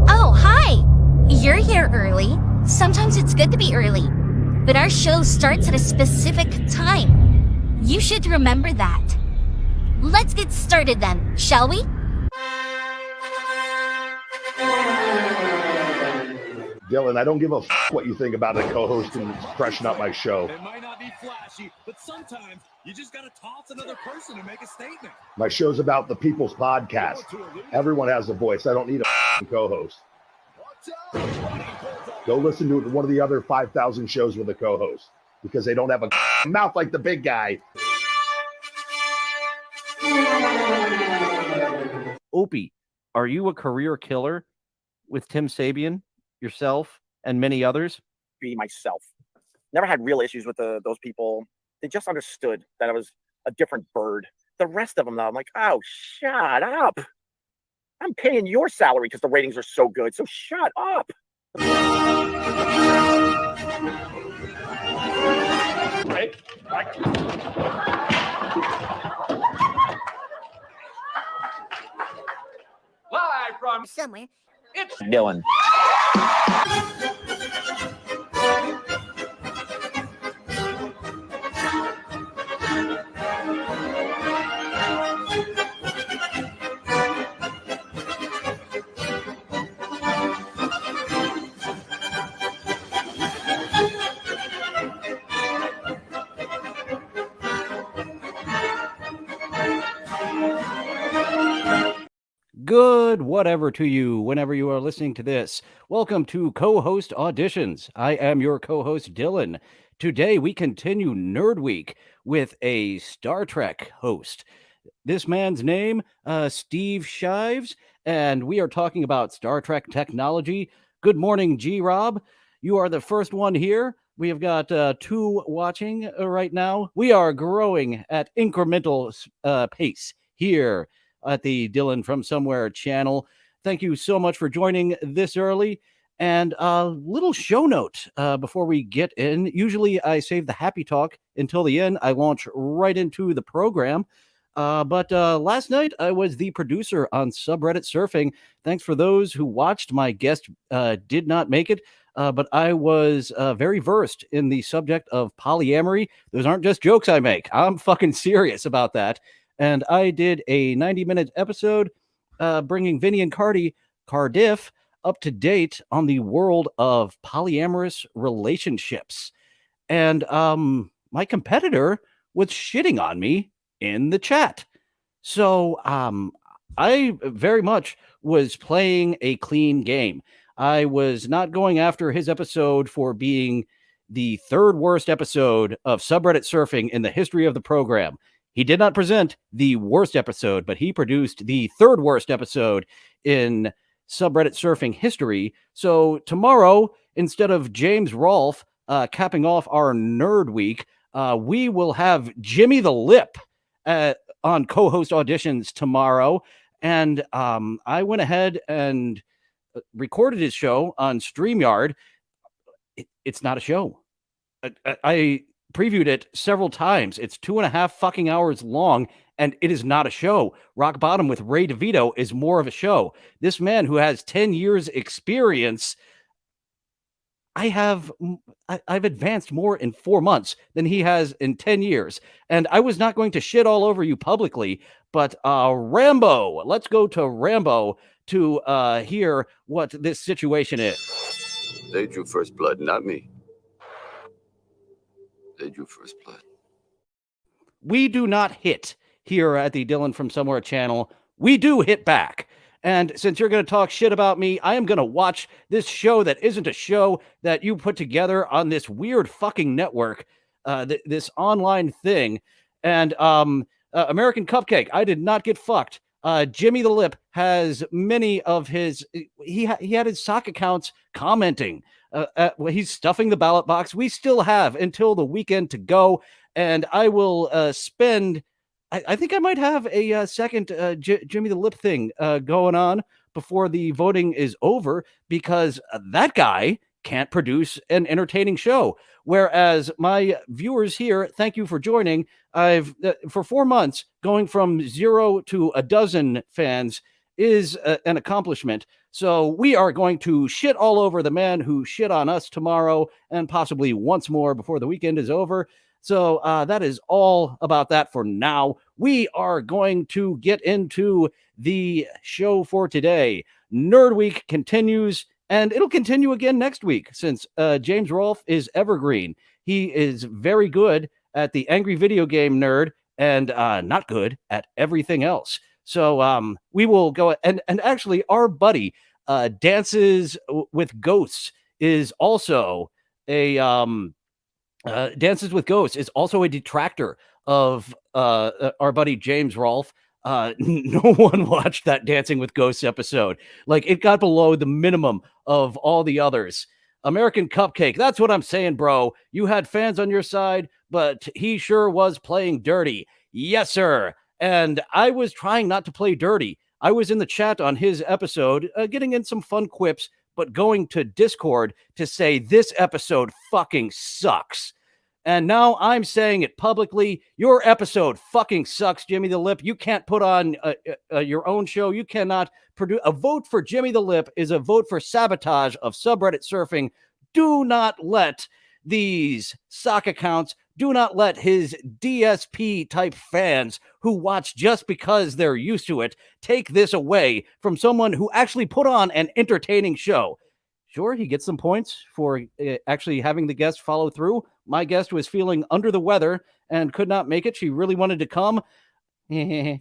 Oh, hi! You're here early. Sometimes it's good to be early. But our show starts at a specific time. You should remember that. Let's get started then, shall we? Dillon, I don't give a what you think about a co-host and freshen up my show. It might not be flashy, but sometimes you just got to toss another person to make a statement. My show's about the people's podcast. Everyone has a voice. I don't need a co-host. Go listen to one of the other 5,000 shows with a co-host because they don't have a mouth like the big guy. Opie, are you a career killer with Tim Sabian, yourself, and many others? Be myself. Never had real issues with those people. They just understood that I was a different bird. The rest of them, though, I'm like, oh, shut up. I'm paying your salary because the ratings are so good, so shut up. Hey, Live from Somewhere. it's Dillon. Good whatever to you whenever you are listening to this. Welcome to Co-Host Auditions. I am your co-host, Dillon. Today we continue Nerd Week with a Star Trek host. This man's name, Steve Shives, and we are talking about Star Trek technology. Good morning, G-Rob. You are the first one here. We have got two watching right now. We are growing at incremental pace here at the Dillon from Somewhere channel. Thank you so much for joining this early. And a little show note before we get in. Usually I save the happy talk until the end. I launch right into the program. But last night I was the producer on Subreddit Surfing. Thanks for those who watched. My guest did not make it, but I was very versed in the subject of polyamory. Those aren't just jokes I make. I'm fucking serious about that. And I did a 90-minute episode bringing Vinny and Cardiff up to date on the world of polyamorous relationships. And my competitor was shitting on me in the chat. So I very much was playing a clean game. I was not going after his episode for being the third worst episode of Subreddit Surfing in the history of the program. He did not present the worst episode, but he produced the third worst episode in Subreddit Surfing history. So tomorrow, instead of James Rolfe capping off our Nerd Week, we will have Jimmy the Lip on Co-Host Auditions tomorrow. And I went ahead and recorded his show on StreamYard. It's not a show. I previewed it several times. It's 2.5 fucking hours long, and it is not a show. Rock Bottom with Ray DeVito is more of a show. This man who has 10 years experience, I've advanced more in 4 months than he has in 10 years. And I was not going to shit all over you publicly, but Rambo, let's go to Rambo to hear what this situation is. They drew first blood, not me. They drew first blood. We do not hit here at the Dillon from Somewhere channel. We do hit back. And since you're going to talk shit about me, I am going to watch this show that isn't a show that you put together on this weird fucking network, this online thing. And American Cupcake, I did not get fucked. Jimmy the Lip has many of his, he had his sock accounts commenting. He's stuffing the ballot box. We still have until the weekend to go, and I will spend. I think I might have a second Jimmy the Lip thing going on before the voting is over, because that guy can't produce an entertaining show. Whereas my viewers here, thank you for joining. I've for 4 months going from 0 to a dozen fans is an accomplishment. So we are going to shit all over the man who shit on us tomorrow and possibly once more before the weekend is over. So that is all about that for now. We are going to get into the show for today. Nerd Week continues, and it'll continue again next week since James Rolfe is evergreen. He is very good at the Angry Video Game Nerd and not good at everything else. So we will go, and actually our buddy Dances with Ghosts is also a Dances with Ghosts is also a detractor of our buddy James Rolfe. No one watched that Dancing with Ghosts episode. Like, it got below the minimum of all the others. American Cupcake, that's what I'm saying, bro. You had fans on your side, but he sure was playing dirty. Yes, sir. And I was trying not to play dirty. I was in the chat on his episode, getting in some fun quips, but going to Discord to say this episode fucking sucks. And now I'm saying it publicly. Your episode fucking sucks, Jimmy the Lip. You can't put on your own show. You cannot produce. A vote for Jimmy the Lip is a vote for sabotage of subreddit surfing. Do not let these sock accounts, do not let his DSP type fans who watch just because they're used to it take this away from someone who actually put on an entertaining show. Sure, he gets some points for actually having the guest follow through. My guest was feeling under the weather and could not make it. She really wanted to come. And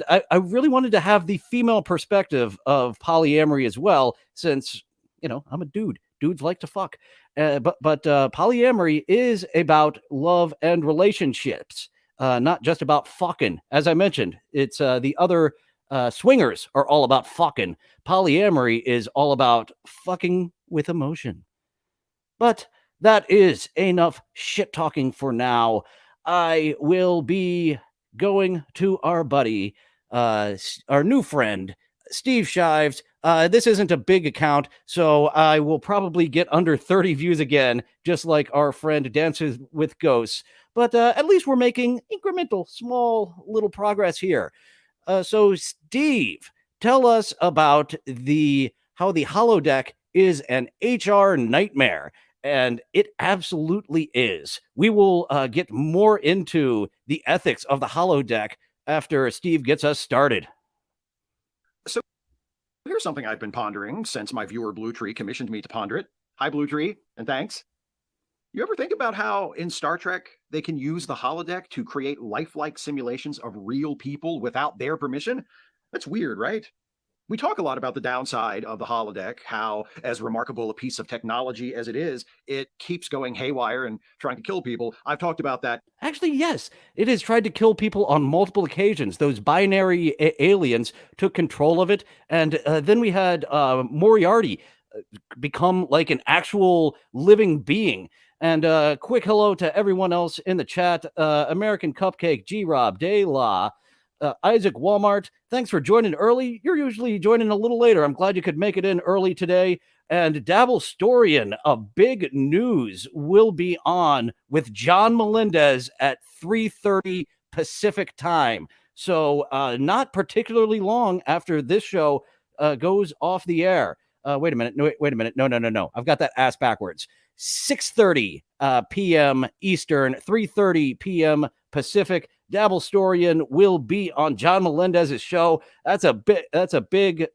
I really wanted to have the female perspective of polyamory as well, since, I'm a dude. Dudes like to fuck. But polyamory is about love and relationships, not just about fucking. As I mentioned, it's the other swingers are all about fucking. Polyamory is all about fucking with emotion. But that is enough shit talking for now. I will be going to our buddy, our new friend, Steve Shives. This isn't a big account, so I will probably get under 30 views again, just like our friend Dances with Ghosts. But at least we're making incremental, small, little progress here. So Steve, tell us about how the holodeck is an HR nightmare. And it absolutely is. We will get more into the ethics of the holodeck after Steve gets us started. So here's something I've been pondering since my viewer Blue Tree commissioned me to ponder it. Hi, Blue Tree, and thanks. You ever think about how in Star Trek they can use the holodeck to create lifelike simulations of real people without their permission? That's weird, right? We talk a lot about the downside of the holodeck, how, as remarkable a piece of technology as it is, it keeps going haywire and trying to kill people. I've talked about that. Actually, yes, it has tried to kill people on multiple occasions. Those binary aliens took control of it, and then we had Moriarty become like an actual living being. And quick hello to everyone else in the chat. American Cupcake, G-Rob, De La, Isaac Walmart, thanks for joining early. You're usually joining a little later. I'm glad you could make it in early today. And Dabble Storian, a big news will be on with John Melendez at 3:30 Pacific time. So not particularly long after this show goes off the air. Wait a minute. No. I've got that ass backwards. 6:30 p.m. Eastern, 3:30 p.m. Pacific. Dabble Storian will be on John Melendez's show. That's a big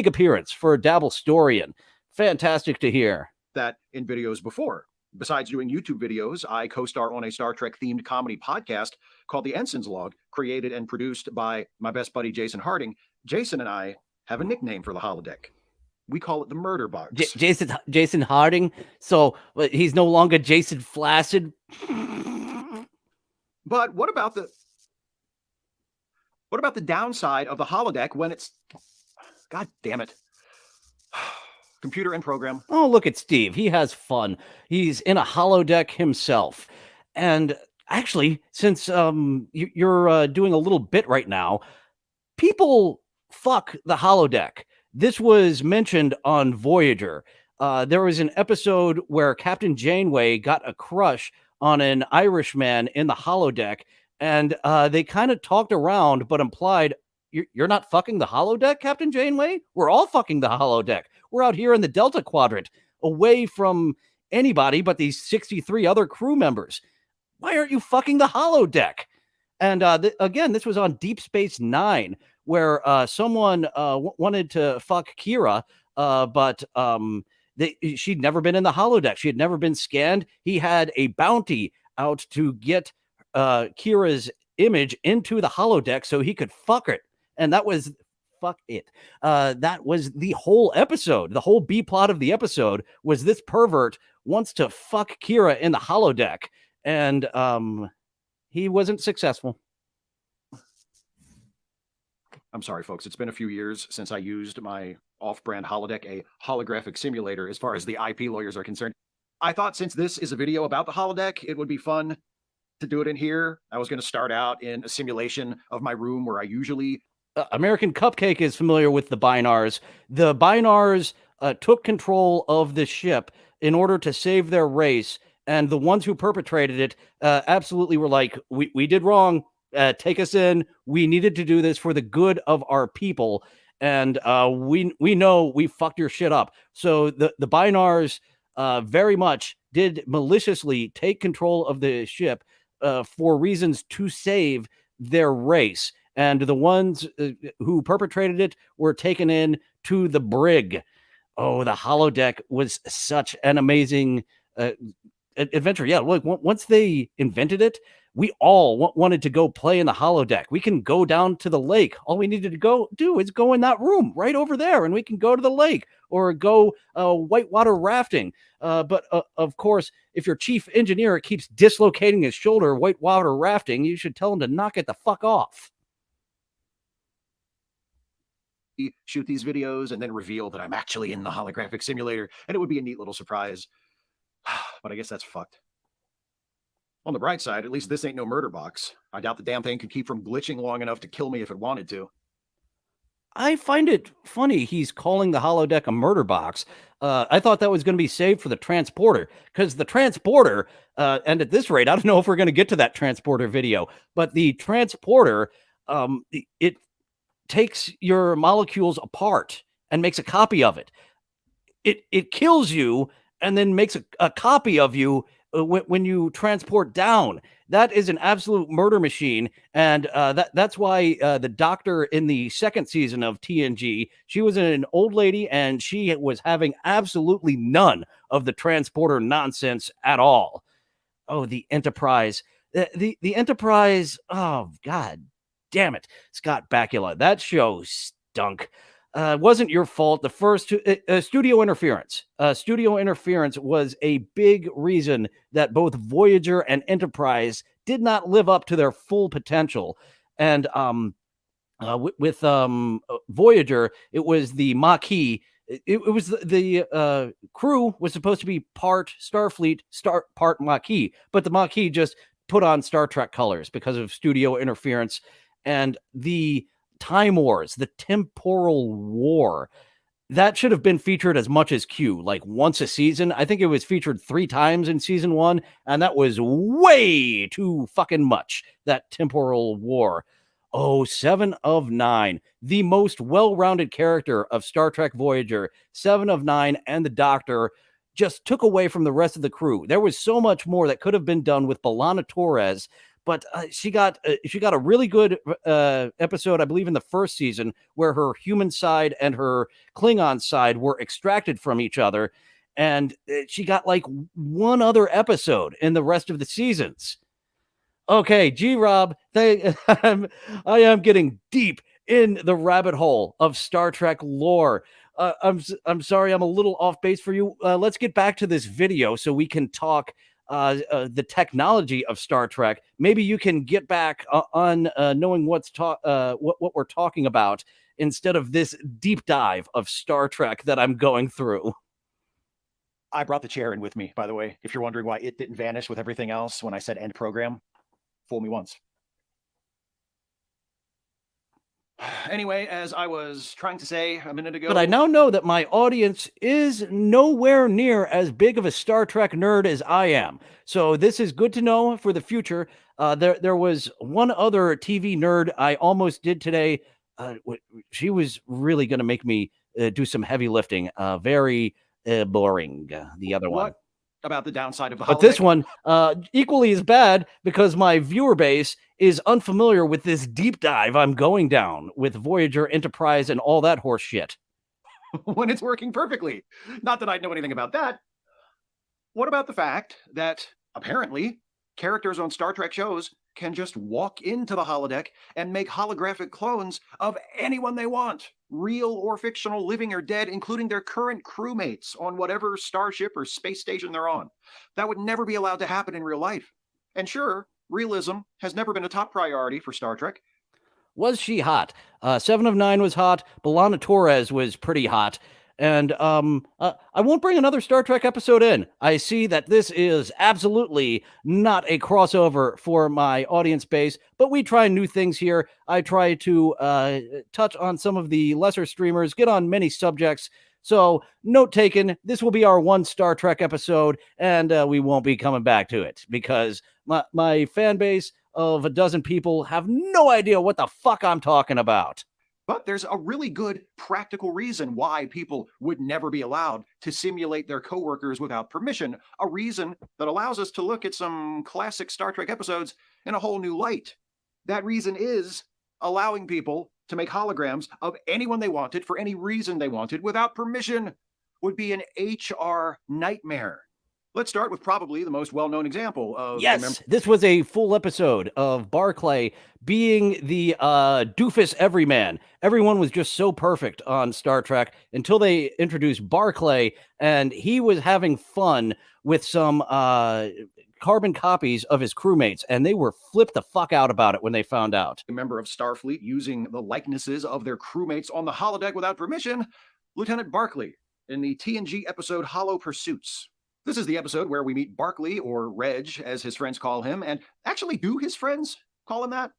appearance for Dabble Storian. Fantastic to hear. That in videos before. Besides doing YouTube videos, I co-star on a Star Trek themed comedy podcast called The Ensign's Log, created and produced by my best buddy Jason Harding. Jason and I have a nickname for the holodeck. We call it the Murder Bugs. Jason Harding. So he's no longer Jason Flaccid. But what about the downside of the holodeck when it's, God damn it, computer and program? Oh, look at Steve. He has fun. He's in a holodeck himself. And actually, since you're doing a little bit right now, people fuck the holodeck. This was mentioned on Voyager. There was an episode where Captain Janeway got a crush on an Irishman in the holodeck, And they kind of talked around, but implied, you're not fucking the holodeck, Captain Janeway? We're all fucking the holodeck. We're out here in the Delta Quadrant, away from anybody but these 63 other crew members. Why aren't you fucking the holodeck? And again, this was on Deep Space Nine, where someone wanted to fuck Kira, but she'd never been in the holodeck. She had never been scanned. He had a bounty out to get Kira's image into the holodeck so he could fuck it. And that was fuck it. That was the whole episode. The whole B plot of the episode was this pervert wants to fuck Kira in the holodeck. And he wasn't successful. I'm sorry, folks. It's been a few years since I used my off-brand holodeck, a holographic simulator, as far as the IP lawyers are concerned. I thought since this is a video about the holodeck, it would be fun to do it in here. I was going to start out in a simulation of my room where I usually... American Cupcake is familiar with the Binars. The Binars took control of the ship in order to save their race, and the ones who perpetrated it absolutely were like, we did wrong. Take us in. We needed to do this for the good of our people. And we know we fucked your shit up. So the Binars very much did maliciously take control of the ship for reasons to save their race. And the ones who perpetrated it were taken in to the brig. Oh, the holodeck was such an amazing adventure. Yeah, look, once they invented it, we all wanted to go play in the holodeck. We can go down to the lake. All we needed to go do is go in that room right over there, and we can go to the lake or go whitewater rafting. But of course, if your chief engineer keeps dislocating his shoulder whitewater rafting, you should tell him to knock it the fuck off. Shoot these videos and then reveal that I'm actually in the holographic simulator, and it would be a neat little surprise. But I guess that's fucked. On the bright side, at least this ain't no murder box. I doubt the damn thing could keep from glitching long enough to kill me if it wanted to. I find it funny he's calling the holodeck a murder box. I thought that was going to be saved for the transporter, because the transporter, and at this rate, I don't know if we're going to get to that transporter video, but the transporter, it takes your molecules apart and makes a copy of it. It kills you and then makes a copy of you when you transport down. That is an absolute murder machine. And that's why the doctor in the second season of TNG, she was an old lady and she was having absolutely none of the transporter nonsense at all. Oh, the Enterprise. The Enterprise. Oh, God damn it. Scott Bakula. That show stunk. Wasn't your fault. The first studio interference. Studio interference was a big reason that both Voyager and Enterprise did not live up to their full potential. And with Voyager, it was the Maquis. It was the crew was supposed to be part Starfleet, part Maquis, but the Maquis just put on Star Trek colors because of studio interference. And the Time Wars, the temporal war, that should have been featured as much as Q, like once a season. I think it was featured 3 times in season 1, and that was way too fucking much, that temporal war. Oh, 7 of 9, the most well-rounded character of Star Trek Voyager, 7 of 9, and the Doctor just took away from the rest of the crew. There was so much more that could have been done with B'Elanna Torres, but she got a really good episode, I believe, in the first season, where her human side and her Klingon side were extracted from each other, and she got like one other episode in the rest of the seasons. Okay, G-Rob, I am getting deep in the rabbit hole of Star Trek lore. I'm sorry, I'm a little off base for you. Let's get back to this video so we can talk the technology of Star Trek. Maybe you can get back on knowing what we're talking about instead of this deep dive of Star Trek that I'm going through. I brought the chair in with me, by the way, if you're wondering why it didn't vanish with everything else when I said end program. Fool me once. Anyway, as I was trying to say a minute ago, But I now know that my audience is nowhere near as big of a Star Trek nerd as I am. So this is good to know for the future. There was one other TV nerd I almost did today. She was really going to make me do some heavy lifting. Very boring. The other one. what about the downside of the But this holodeck? one, equally as bad because my viewer base is unfamiliar with this deep dive I'm going down with Voyager, Enterprise, and all that horse shit. When it's working perfectly. Not that I'd know anything about that. What about the fact that apparently characters on Star Trek shows can just walk into the holodeck and make holographic clones of anyone they want, real or fictional, living or dead, including their current crewmates on whatever starship or space station they're on? That would never be allowed to happen in real life. And sure, realism has never been a top priority for Star Trek. Was she hot? 7 of 9 was hot. Belana Torres was pretty hot. And I won't bring another Star Trek episode in. I see that this is absolutely not a crossover for my audience base, but we try new things here. I try to touch on some of the lesser streamers, get on many subjects. So, note taken, this will be our one Star Trek episode, and we won't be coming back to it because my fan base of a dozen people have no idea what the fuck I'm talking about. But there's a really good practical reason why people would never be allowed to simulate their coworkers without permission, a reason that allows us to look at some classic Star Trek episodes in a whole new light. That reason is allowing people to make holograms of anyone they wanted for any reason they wanted without permission would be an HR nightmare. Let's start with probably the most well-known example of... Yes, this was a full episode of Barclay being the doofus everyman. Everyone was just so perfect on Star Trek until they introduced Barclay, and he was having fun with some carbon copies of his crewmates, and they were flipped the fuck out about it when they found out. A member of Starfleet using the likenesses of their crewmates on the holodeck without permission, Lieutenant Barclay, in the TNG episode Hollow Pursuits. This is the episode where we meet Barclay, or Reg, as his friends call him, and actually, do his friends call him that?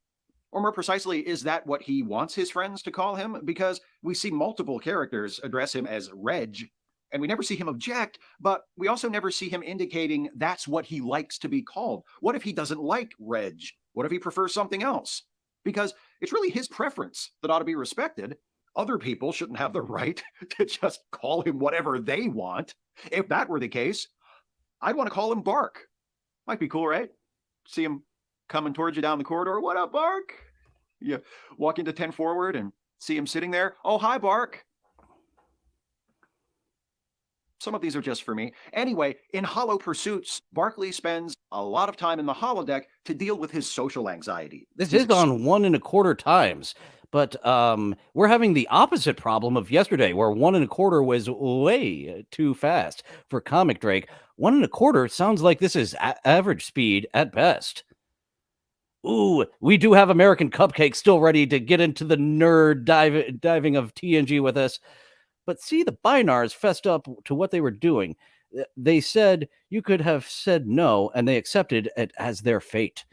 Or more precisely, is that what he wants his friends to call him? Because we see multiple characters address him as Reg, and we never see him object, but we also never see him indicating that's what he likes to be called. What if he doesn't like Reg? What if he prefers something else? Because it's really his preference that ought to be respected. Other people shouldn't have the right to just call him whatever they want. If that were the case, I'd want to call him Bark. Might be cool, right? See him coming towards you down the corridor. What up, Bark? You walk into 10 forward and see him sitting there. Oh, hi, Bark. Some of these are just for me. Anyway, in Hollow Pursuits, Barclay spends a lot of time in the holodeck to deal with his social anxiety. This is on 1 1/4 times. But we're having the opposite problem of yesterday, where 1 1/4 was way too fast for Comic Drake. 1 1/4 sounds like this is average speed at best. Ooh, we do have American Cupcake still ready to get into the nerd diving of TNG with us. But see, the Binars fessed up to what they were doing. They said you could have said no, and they accepted it as their fate.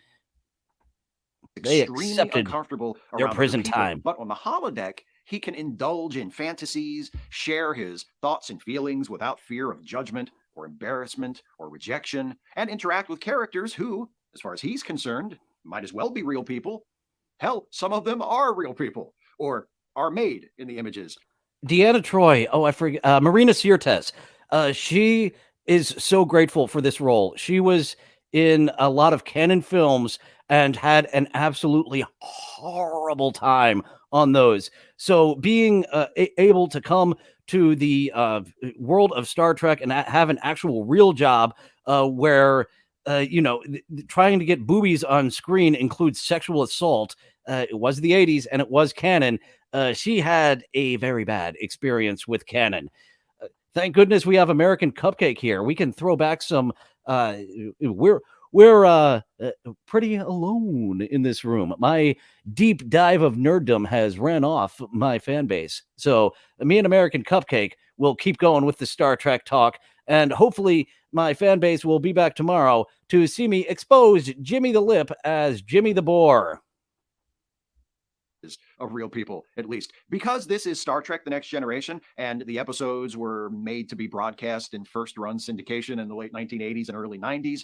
They accepted uncomfortable their around prison other people. time. But on the holodeck, he can indulge in fantasies, share his thoughts and feelings without fear of judgment or embarrassment or rejection, and interact with characters who, as far as he's concerned, might as well be real people. Hell, some of them are real people, or are made in the images. Deanna Troy. Oh, I forget. Marina Sirtes. She is so grateful for this role. She was in a lot of canon films and had an absolutely horrible time on those. So being able to come to the world of Star Trek and have an actual real job where, trying to get boobies on screen includes sexual assault. It was the 80s and it was canon. She had a very bad experience with canon. Thank goodness we have American Cupcake here. We can throw back some. We're pretty alone in this room. My deep dive of nerddom has ran off my fan base. So me and American Cupcake will keep going with the Star Trek talk. And hopefully my fan base will be back tomorrow to see me expose Jimmy the Lip as Jimmy the Boar. of real people, at least. Because this is Star Trek: The Next Generation, and the episodes were made to be broadcast in first-run syndication in the late 1980s and early 90s,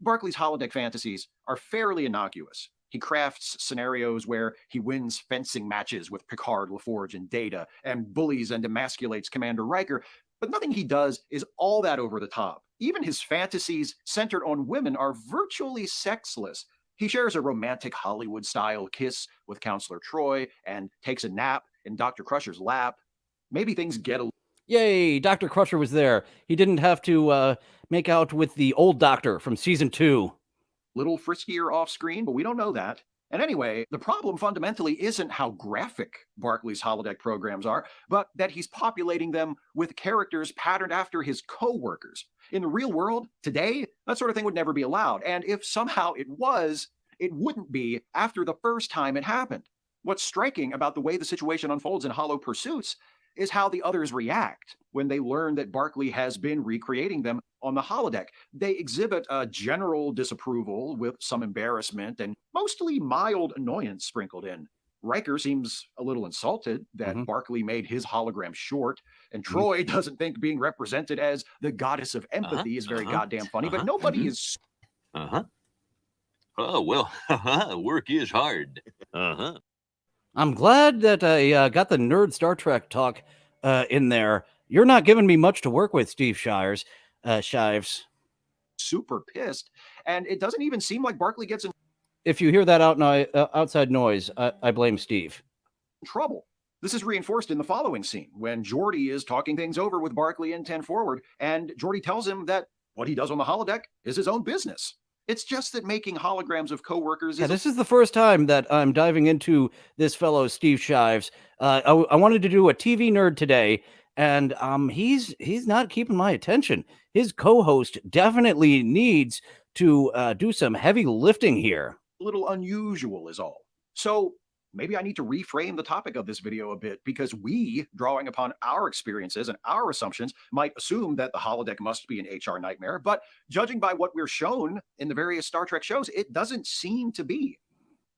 Barclay's holodeck fantasies are fairly innocuous. He crafts scenarios where he wins fencing matches with Picard, LaForge, and Data, and bullies and emasculates Commander Riker, but nothing he does is all that over the top. Even his fantasies centered on women are virtually sexless. He shares a romantic Hollywood-style kiss with Counselor Troy and takes a nap in Dr. Crusher's lap. Maybe things get a Yay, Dr. Crusher was there. He didn't have to make out with the old doctor from season 2. little friskier off screen, but we don't know that. And anyway, the problem fundamentally isn't how graphic Barclay's holodeck programs are, but that he's populating them with characters patterned after his co-workers. In the real world, today, that sort of thing would never be allowed. And if somehow it was, it wouldn't be after the first time it happened. What's striking about the way the situation unfolds in Hollow Pursuits is how the others react when they learn that Barclay has been recreating them on the holodeck. They exhibit a general disapproval with some embarrassment and mostly mild annoyance sprinkled in. Riker seems a little insulted that Barclay made his hologram short, and Troy doesn't think being represented as the goddess of empathy is very goddamn funny, but nobody is... Oh, well, work is hard. I'm glad that I got the nerd Star Trek talk in there. You're not giving me much to work with, Steve Shives. Shives. Super pissed, and it doesn't even seem like Barclay gets in If you hear that outside noise, I blame Steve. trouble. This is reinforced in the following scene, when Geordi is talking things over with Barclay in 10 Forward, and Geordi tells him that what he does on the holodeck is his own business. It's just that making holograms of coworkers is... Yeah, this is the first time that I'm diving into this fellow, Steve Shives. I wanted to do a TV nerd today, and he's not keeping my attention. His co-host definitely needs to do some heavy lifting here. A little unusual is all. So maybe I need to reframe the topic of this video a bit, because we, drawing upon our experiences and our assumptions, might assume that the holodeck must be an HR nightmare, but judging by what we're shown in the various Star Trek shows, it doesn't seem to be.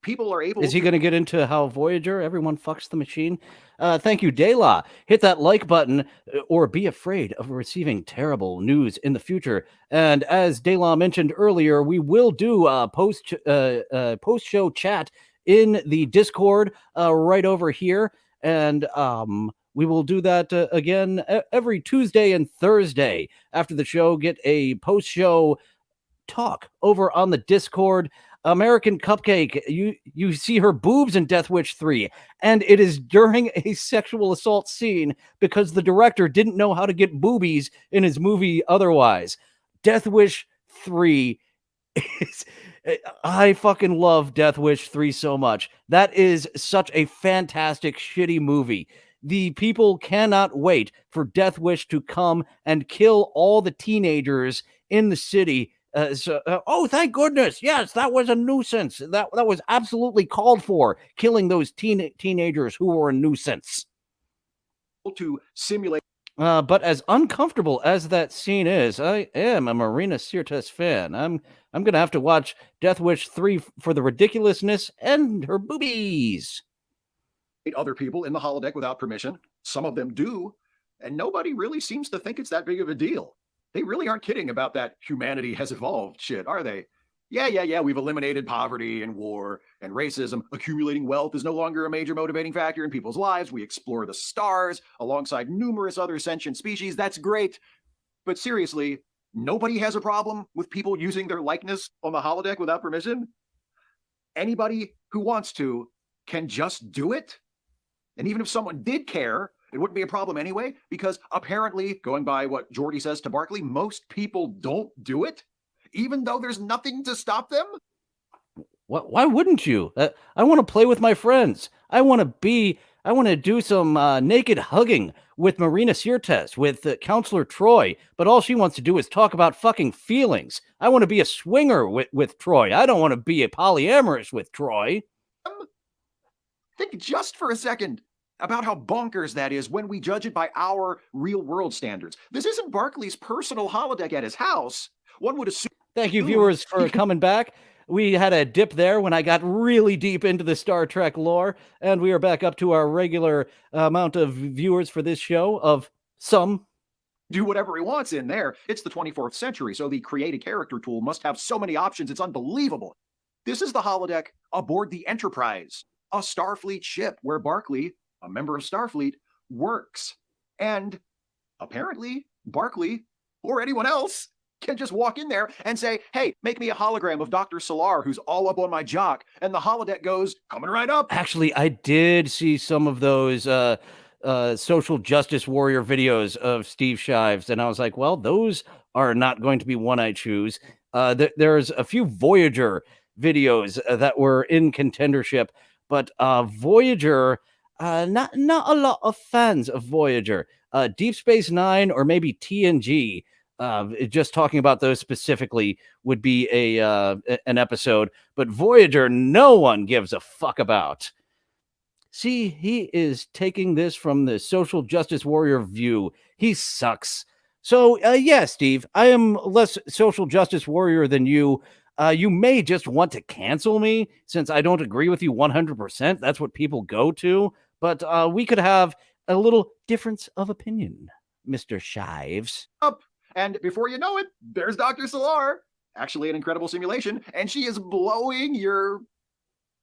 People are able... Is he going to get into how Voyager, everyone fucks the machine? Thank you, Dayla. Hit that like button or be afraid of receiving terrible news in the future. And as Dayla mentioned earlier, we will do a post-show chat in the Discord right over here. And we will do that again every Tuesday and Thursday after the show. Get a post-show talk over on the Discord. American Cupcake, you see her boobs in Death Wish 3, and it is during a sexual assault scene because the director didn't know how to get boobies in his movie otherwise. Death Wish 3 is... I fucking love Death Wish 3 so much. That is such a fantastic, shitty movie. The people cannot wait for Death Wish to come and kill all the teenagers in the city. Oh, thank goodness. Yes, that was a nuisance. That was absolutely called for, killing those teenagers who were a nuisance. To simulate... But as uncomfortable as that scene is, I am a Marina Sirtis fan. I'm going to have to watch Death Wish 3 for the ridiculousness and her boobies. Other people in the holodeck without permission. Some of them do, and nobody really seems to think it's that big of a deal. They really aren't kidding about that humanity has evolved shit, are they? Yeah, we've eliminated poverty and war and racism. Accumulating wealth is no longer a major motivating factor in people's lives. We explore the stars alongside numerous other sentient species. That's great. But seriously, nobody has a problem with people using their likeness on the holodeck without permission? Anybody who wants to can just do it? And even if someone did care, it wouldn't be a problem anyway, because apparently, going by what Geordi says to Barclay, most people don't do it, even though there's nothing to stop them? Why wouldn't you? I want to play with my friends. I want to do some naked hugging with Marina Sirtis, with Counselor Troy, but all she wants to do is talk about fucking feelings. I want to be a swinger with Troy. I don't want to be a polyamorous with Troy. Think just for a second about how bonkers that is when we judge it by our real-world standards. This isn't Barclay's personal holodeck at his house. One would assume... Thank you, viewers, for coming back. We had a dip there when I got really deep into the Star Trek lore, and we are back up to our regular amount of viewers for this show of some. Do whatever he wants in there. It's the 24th century, so the create a character tool must have so many options, it's unbelievable. This is the holodeck aboard the Enterprise, a Starfleet ship where Barclay, a member of Starfleet, works. And apparently, Barclay, or anyone else, can just walk in there and say, hey, make me a hologram of Dr. Solar, who's all up on my jock. And the holodeck goes, coming right up. Actually, I did see some of those social justice warrior videos of Steve Shives, and I was like, well, those are not going to be one I choose. There's a few Voyager videos that were in contendership, but Voyager, not a lot of fans of Voyager. Deep Space Nine or maybe TNG, just talking about those specifically would be an episode, but Voyager, no one gives a fuck about. See, he is taking this from the social justice warrior view. He sucks. So, yeah, Steve, I am less social justice warrior than you. You may just want to cancel me since I don't agree with you 100%. That's what people go to. But we could have a little difference of opinion, Mr. Shives. Up. And before you know it, there's Dr. Solar. Actually, an incredible simulation. And she is blowing your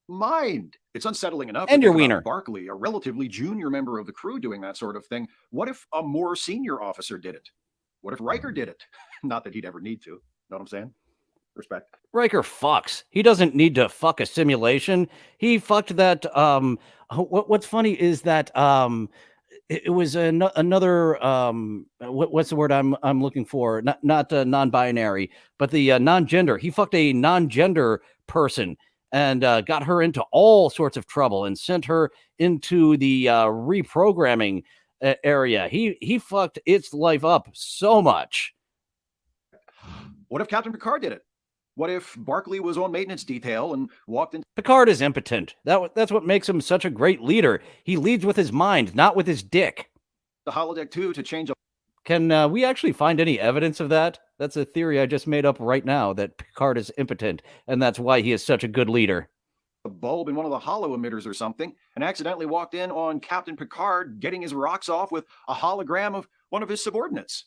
mind. It's unsettling enough. And your wiener. Barclay, a relatively junior member of the crew, doing that sort of thing. What if a more senior officer did it? What if Riker did it? Not that he'd ever need to. Know what I'm saying? Respect. Riker fucks. He doesn't need to fuck a simulation. He fucked that. What's funny is that it was another what's the word I'm looking for? Not non-binary, but the non-gender. He fucked a non-gender person and got her into all sorts of trouble and sent her into the reprogramming area. He fucked its life up so much. What if Captain Picard did it? What if Barclay was on maintenance detail and walked in? Picard is impotent. That's what makes him such a great leader. He leads with his mind, not with his dick. The holodeck too to change. Can we actually find any evidence of that? That's a theory I just made up right now, that Picard is impotent, and that's why he is such a good leader. A bulb in one of the holo emitters or something, and accidentally walked in on Captain Picard getting his rocks off with a hologram of one of his subordinates.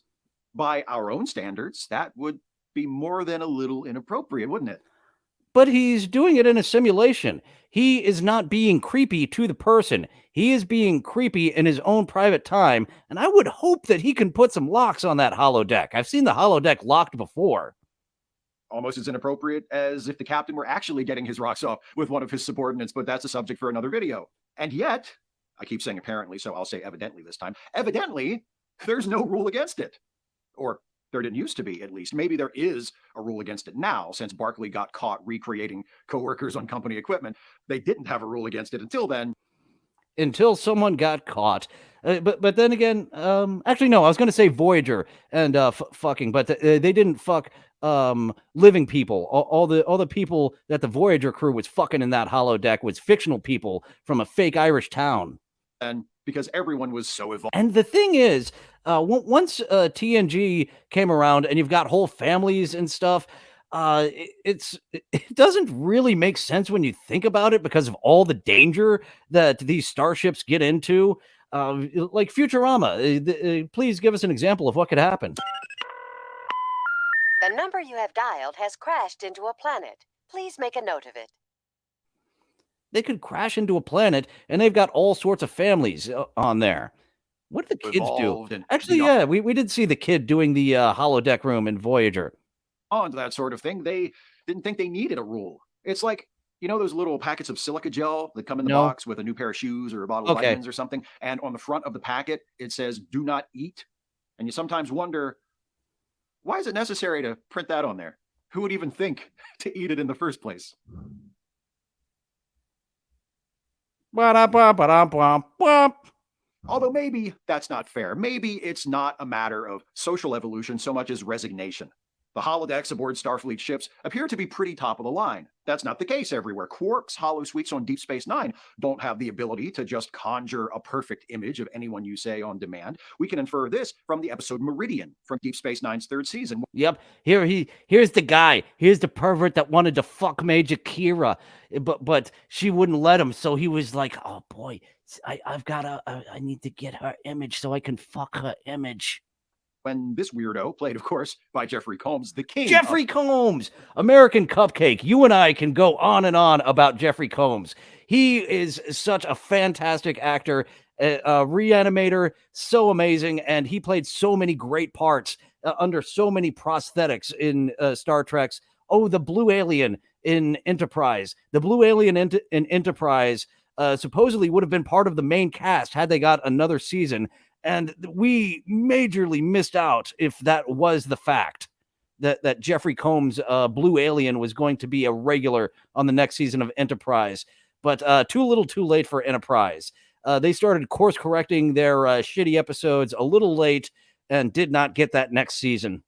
By our own standards, that would be more than a little inappropriate, wouldn't it? But he's doing it in a simulation. He is not being creepy to the person. He is being creepy in his own private time, and I would hope that he can put some locks on that holodeck. I've seen the holodeck locked before. Almost as inappropriate as if the captain were actually getting his rocks off with one of his subordinates, but that's a subject for another video. And yet, I keep saying apparently, so I'll say evidently this time, evidently, there's no rule against it. Or there didn't used to be, at least. Maybe there is a rule against it now, since Barclay got caught recreating coworkers on company equipment. They didn't have a rule against it until then. Until someone got caught. But then again, actually, no, I was going to say Voyager and fucking, but they didn't fuck living people. All the people that the Voyager crew was fucking in that holodeck was fictional people from a fake Irish town. And because everyone was so evolved. And the thing is, once TNG came around and you've got whole families and stuff, it doesn't really make sense when you think about it because of all the danger that these starships get into. Like Futurama, please give us an example of what could happen. The number you have dialed has crashed into a planet. Please make a note of it. They could crash into a planet, and they've got all sorts of families on there. What did the kids do? Actually, yeah, we did see the kid doing the holodeck room in Voyager. On to that sort of thing. They didn't think they needed a rule. It's like, you know those little packets of silica gel that come in the box with a new pair of shoes or a bottle of vitamins or something? And on the front of the packet, it says, do not eat. And you sometimes wonder, why is it necessary to print that on there? Who would even think to eat it in the first place? Although maybe that's not fair. Maybe it's not a matter of social evolution so much as resignation. The holodecks aboard Starfleet ships appear to be pretty top of the line. That's not the case everywhere. Quark's holosuites on Deep Space Nine don't have the ability to just conjure a perfect image of anyone you say on demand. We can infer this from the episode Meridian from Deep Space Nine's third season. Yep. Here's the guy. Here's the pervert that wanted to fuck Major Kira, but she wouldn't let him. So he was like, "Oh boy, I need to get her image so I can fuck her image." When this weirdo, played of course by Jeffrey Combs, the king. Jeffrey Combs, American Cupcake. You and I can go on and on about Jeffrey Combs. He is such a fantastic actor, a reanimator, so amazing, and he played so many great parts under so many prosthetics in Star Trek's. Oh, the Blue Alien in Enterprise. The Blue Alien in Enterprise supposedly would have been part of the main cast had they got another season. And we majorly missed out if that was the fact that Jeffrey Combs' Blue Alien was going to be a regular on the next season of Enterprise. But too little too late for Enterprise. They started course correcting their shitty episodes a little late and did not get that next season.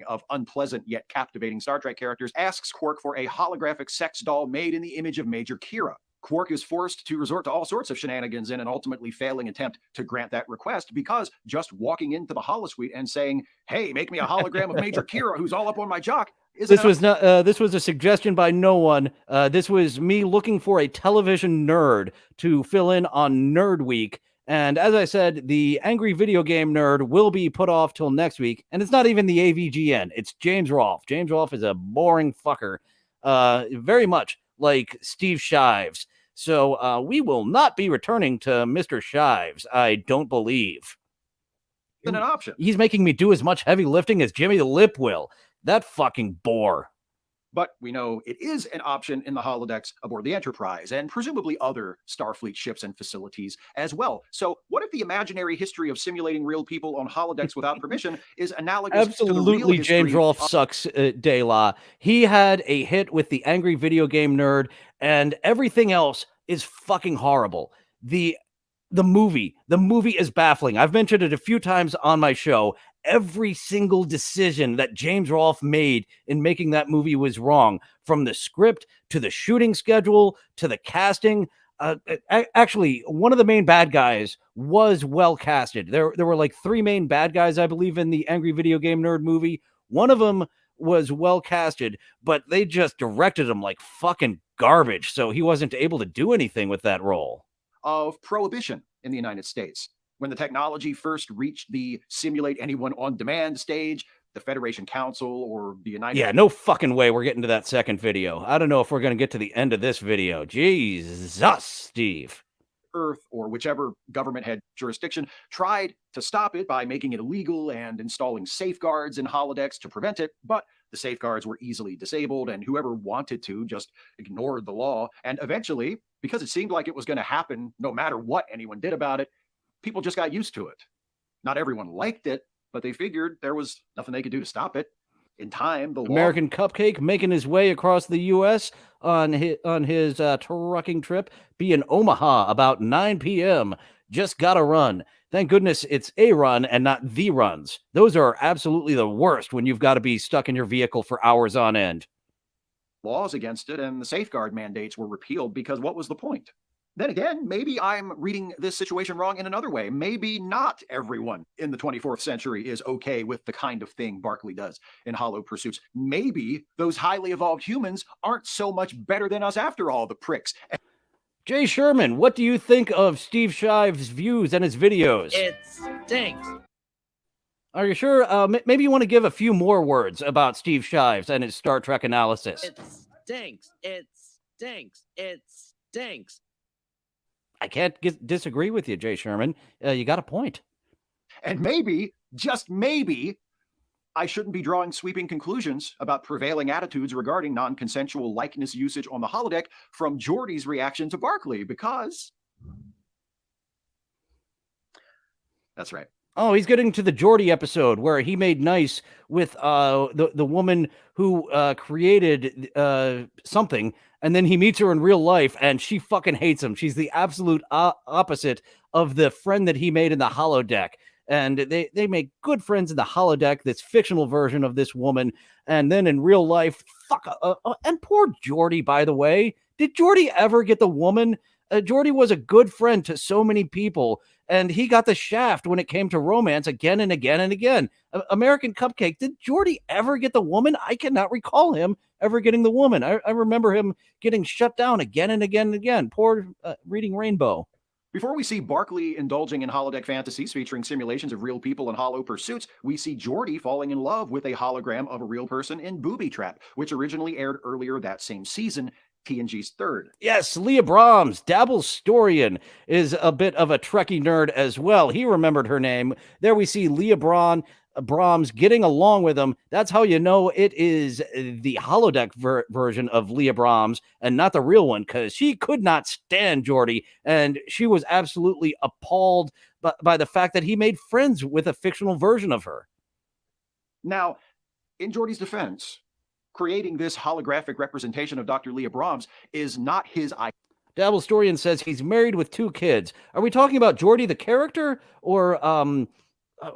Of unpleasant yet captivating Star Trek characters asks Quark for a holographic sex doll made in the image of Major Kira. Quark is forced to resort to all sorts of shenanigans in an ultimately failing attempt to grant that request because just walking into the holosuite and saying, "Hey, make me a hologram of Major Kira who's all up on my jock." This was a suggestion by no one. This was me looking for a television nerd to fill in on Nerd Week. And as I said, the angry video game nerd will be put off till next week. And it's not even the AVGN. It's James Rolfe. James Rolfe is a boring fucker. Very much like Steve Shives. So we will not be returning to Mr. Shives, I don't believe. An option. He's making me do as much heavy lifting as Jimmy the Lip will. That fucking bore. But we know it is an option in the holodecks aboard the Enterprise and presumably other Starfleet ships and facilities as well. So what if the imaginary history of simulating real people on holodecks without permission is analogous Absolutely, to the real history James Rolfe sucks, De La. He had a hit with the angry video game nerd, and everything else is fucking horrible. The movie is baffling. I've mentioned it a few times on my show. Every single decision that James Rolfe made in making that movie was wrong, from the script to the shooting schedule to the casting. Actually, one of the main bad guys was well casted. There were like 3 main bad guys, I believe, in the Angry Video Game Nerd movie. One of them was well casted, but they just directed him like fucking garbage, so he wasn't able to do anything with that role. Of prohibition in the United States. When the technology first reached the simulate anyone on demand stage, the Federation Council or the United... Yeah, no fucking way we're getting to that second video. I don't know if we're going to get to the end of this video. Jesus, Steve. Earth or whichever government had jurisdiction tried to stop it by making it illegal and installing safeguards in holodecks to prevent it, but the safeguards were easily disabled and whoever wanted to just ignored the law. And eventually, because it seemed like it was going to happen no matter what anyone did about it, people just got used to it. Not everyone liked it, but they figured there was nothing they could do to stop it. In time, the American Cupcake making his way across the U.S. on his trucking trip, be in Omaha about 9 p.m. Just gotta run. Thank goodness it's a run and not the runs. Those are absolutely the worst when you've got to be stuck in your vehicle for hours on end. Laws against it and the safeguard mandates were repealed because what was the point? Then again, maybe I'm reading this situation wrong in another way. Maybe not everyone in the 24th century is okay with the kind of thing Barclay does in Hollow Pursuits. Maybe those highly evolved humans aren't so much better than us after all, the pricks. Jay Sherman, what do you think of Steve Shives' views and his videos? It stinks. Are you sure? Maybe you want to give a few more words about Steve Shives and his Star Trek analysis. It stinks. It stinks. It stinks. I can't disagree with you, Jay Sherman. You got a point. And maybe, just maybe, I shouldn't be drawing sweeping conclusions about prevailing attitudes regarding non-consensual likeness usage on the holodeck from Geordi's reaction to Barclay, because... That's right. Oh, he's getting to the Geordi episode where he made nice with the woman who created something, and then he meets her in real life, and she fucking hates him. She's the absolute opposite of the friend that he made in the holodeck. and they make good friends in the holodeck, this fictional version of this woman. And then in real life, and poor Geordi, by the way. Did Geordi ever get the woman? Geordi was a good friend to so many people, and he got the shaft when it came to romance again and again and again. American Cupcake, did Geordi ever get the woman? I cannot recall him ever getting the woman. I remember him getting shut down again and again and again. Poor Reading Rainbow. Before we see Barkley indulging in holodeck fantasies featuring simulations of real people and hollow pursuits, we see Geordi falling in love with a hologram of a real person in Booby Trap, which originally aired earlier that same season, TNG's third. Yes, Leah Brahms, Dabblestorian, is a bit of a Trekkie nerd as well. He remembered her name. There we see Leah Brahms getting along with him. That's how you know it is the holodeck version of Leah Brahms and not the real one, because she could not stand Geordi, and she was absolutely appalled by the fact that he made friends with a fictional version of her. Now, in Geordi's defense, creating this holographic representation of Dr. Leah Brahms is not his idea. Dabblestorian says he's married with 2 kids. Are we talking about Geordi the character, or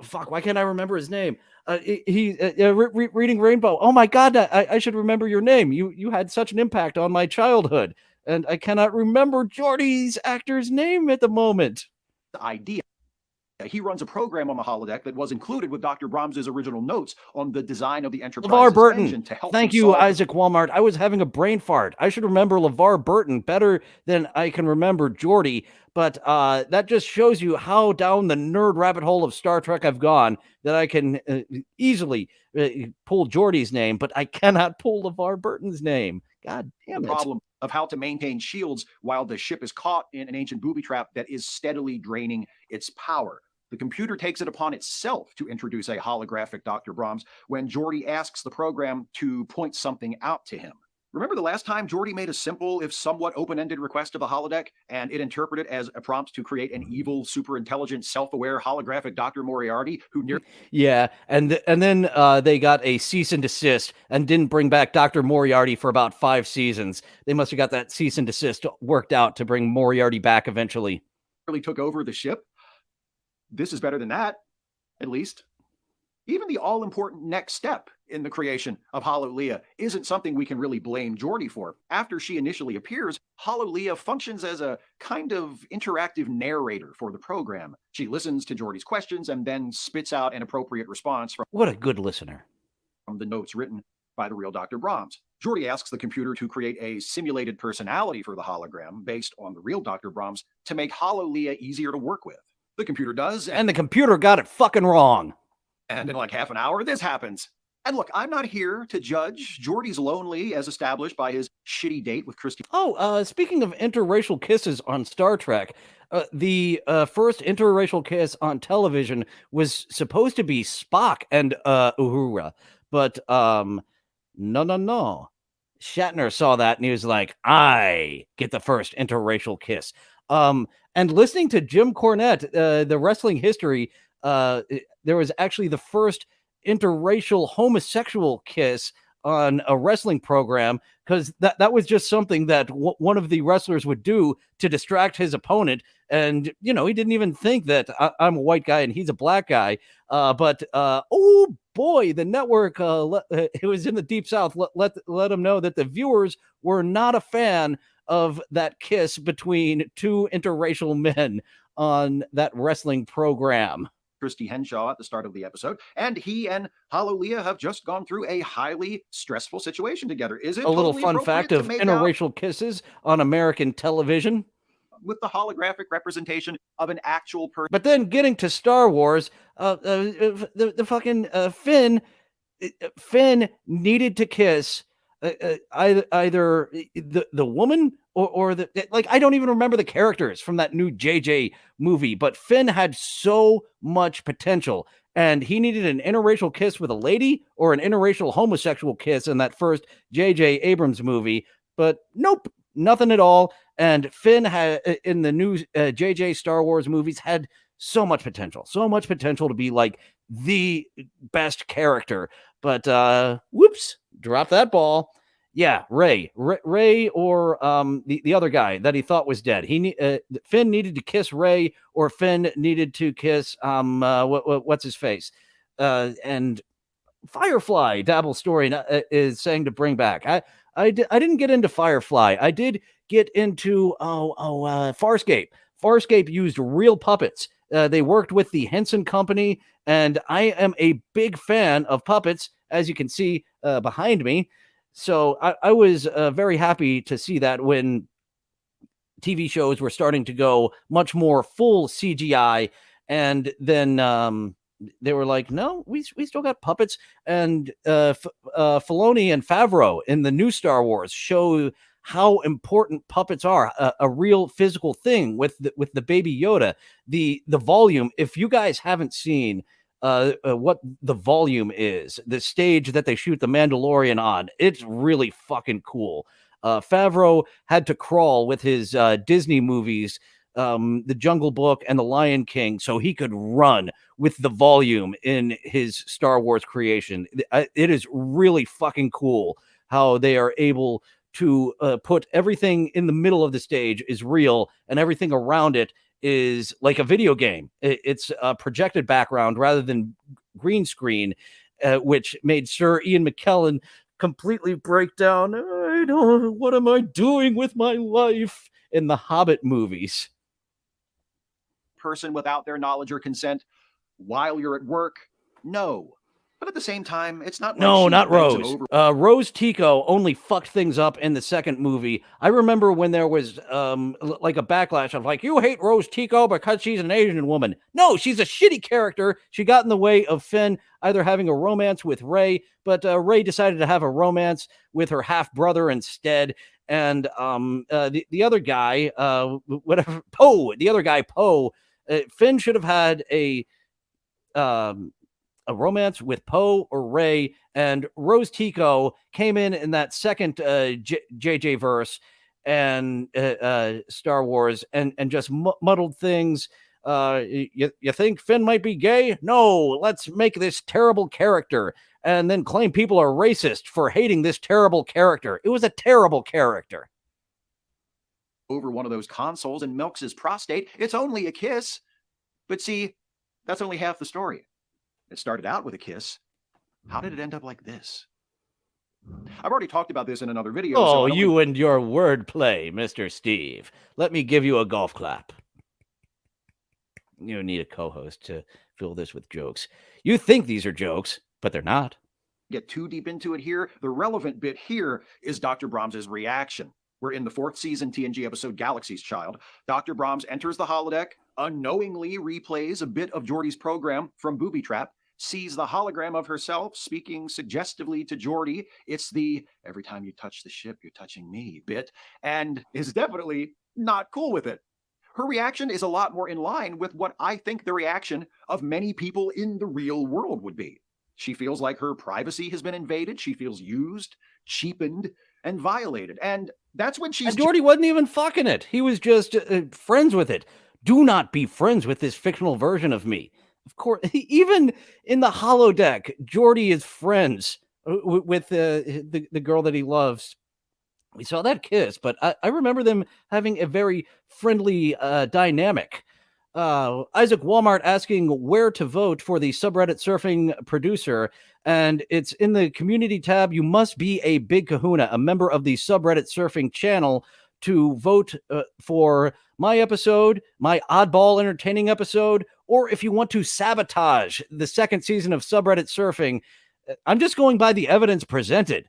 fuck, why can't I remember his name? Reading Rainbow. Oh my God, I should remember your name. You had such an impact on my childhood, and I cannot remember Geordi's actor's name at the moment. The idea. He runs a program on the holodeck that was included with Dr. Brahms' original notes on the design of the Enterprise's engine to help. Thank you, Isaac Walmart. I was having a brain fart. I should remember LeVar Burton better than I can remember Geordi, but that just shows you how down the nerd rabbit hole of Star Trek I've gone, that I can easily pull Geordi's name, but I cannot pull LeVar Burton's name. God damn it. The problem of how to maintain shields while the ship is caught in an ancient booby trap that is steadily draining its power. The computer takes it upon itself to introduce a holographic Dr. Brahms when Geordi asks the program to point something out to him. Remember the last time Geordi made a simple, if somewhat open-ended request of the holodeck, and it interpreted as a prompt to create an evil, super-intelligent, self-aware holographic Dr. Moriarty who near... Yeah, and then they got a cease and desist and didn't bring back Dr. Moriarty for about 5 seasons. They must have got that cease and desist worked out to bring Moriarty back eventually. Really took over the ship. This is better than that, at least. Even the all-important next step in the creation of Hollow Leah isn't something we can really blame Geordi for. After she initially appears, Hollow Leah functions as a kind of interactive narrator for the program. She listens to Geordi's questions and then spits out an appropriate response from... What a good listener. ...from the notes written by the real Dr. Brahms. Geordi asks the computer to create a simulated personality for the hologram based on the real Dr. Brahms to make Hollow Leah easier to work with. The computer does. And the computer got it fucking wrong. And in like half an hour, this happens. And look, I'm not here to judge. Geordi's lonely as established by his shitty date with Christy. Oh, speaking of interracial kisses on Star Trek, the first interracial kiss on television was supposed to be Spock and Uhura. But no. Shatner saw that and he was like, I get the first interracial kiss. And listening to Jim Cornette, the wrestling history, there was actually the first interracial homosexual kiss on a wrestling program, because that was just something that one of the wrestlers would do to distract his opponent. And, you know, he didn't even think that I'm a white guy and he's a black guy. But oh boy, the network, it was in the Deep South, let them know that the viewers were not a fan of that kiss between 2 interracial men on that wrestling program. Christy Henshaw at the start of the episode, and he and Hollow Leah have just gone through a highly stressful situation together. Is it a little fun fact of interracial kisses on American television? With the holographic representation of an actual person. But then getting to Star Wars, the fucking Finn needed to kiss either the woman or the, like, I don't even remember the characters from that new JJ movie, but Finn had so much potential, and he needed an interracial kiss with a lady or an interracial homosexual kiss in that first JJ Abrams movie, but nope, nothing at all. And Finn had, in the new JJ Star Wars movies, had so much potential to be like the best character, but whoops, drop that ball. Yeah, Ray, or the other guy that he thought was dead. Finn needed to kiss Ray, or Finn needed to kiss what's his face, and Firefly. Dabble Story is saying to bring back. I didn't get into Firefly. I did get into Farscape. Farscape used real puppets. They worked with the Henson Company, and I am a big fan of puppets, as you can see behind me. So I was very happy to see that when TV shows were starting to go much more full CGI, and then they were like, no, we still got puppets. And Filoni and Favreau in the new Star Wars show how important puppets are, a real physical thing with the Baby Yoda, the volume. If you guys haven't seen what the volume is, the stage that they shoot the Mandalorian on, it's really fucking cool. Favreau had to crawl with his Disney movies, The Jungle Book and The Lion King, so he could run with the volume in his Star Wars creation. It is really fucking cool how they are able to put everything in the middle of the stage is real, and everything around it is like a video game. It's a projected background rather than green screen, which made Sir Ian McKellen completely break down. What am I doing with my life in the Hobbit movies? Person without their knowledge or consent while you're at work? No. But at the same time, it's not like No, she not bends him Rose. over. Rose Tico only fucked things up in the second movie. I remember when there was like a backlash of like, you hate Rose Tico because she's an Asian woman. No, she's a shitty character. She got in the way of Finn either having a romance with Rey, but Rey decided to have a romance with her half brother instead. And the other guy, whatever, Poe, the other guy, Poe, Finn should have had a romance with Poe or Rey, and Rose Tico came in that second JJ verse and Star Wars and just muddled things. You think Finn might be gay? No, let's make this terrible character and then claim people are racist for hating this terrible character. It was a terrible character. Over one of those consoles and milks his prostate. It's only a kiss. But see, that's only half the story. It started out with a kiss. How did it end up like this? I've already talked about this in another video. Oh, you and your wordplay, Mr. Steve. Let me give you a golf clap. You need a co-host to fill this with jokes. You think these are jokes, but they're not. Get too deep into it here. The relevant bit here is Dr. Brahms' reaction. We're in the 4th season TNG episode Galaxy's Child. Dr. Brahms enters the holodeck, unknowingly replays a bit of Geordi's program from Booby Trap, sees the hologram of herself speaking suggestively to Geordi. It's the every time you touch the ship, you're touching me bit, and is definitely not cool with it. Her reaction is a lot more in line with what I think the reaction of many people in the real world would be. She feels like her privacy has been invaded. She feels used, cheapened, and violated. And that's when she's... And Geordi wasn't even fucking it. He was just friends with it. Do not be friends with this fictional version of me. Of course, even in the holodeck, Geordi is friends with the girl that he loves. We saw that kiss, but I remember them having a very friendly dynamic. Isaac Walmart asking where to vote for the subreddit surfing producer, and it's in the community tab. You must be a big kahuna, a member of the subreddit surfing channel, to vote for my episode, my oddball entertaining episode, or if you want to sabotage the second season of subreddit surfing. I'm just going by the evidence presented.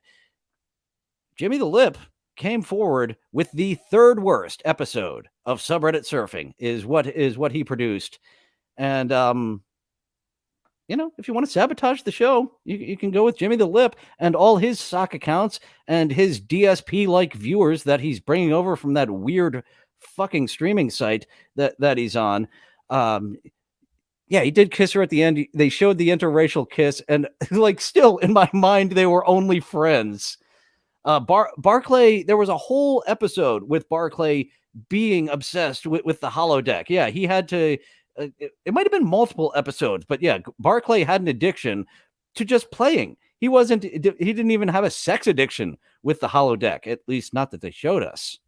Jimmy the Lip came forward with the 3rd worst episode of subreddit surfing is what he produced. And if you want to sabotage the show, you can go with Jimmy the Lip and all his sock accounts and his DSP like viewers that he's bringing over from that weird fucking streaming site that he's on. Yeah, he did kiss her at the end. They showed the interracial kiss, and like still in my mind they were only friends. Barclay, there was a whole episode with Barclay being obsessed with the holodeck. Yeah, he had to, it might have been multiple episodes, but yeah, Barclay had an addiction to just playing. He wasn't. He didn't even have a sex addiction with the holodeck. At least, not that they showed us.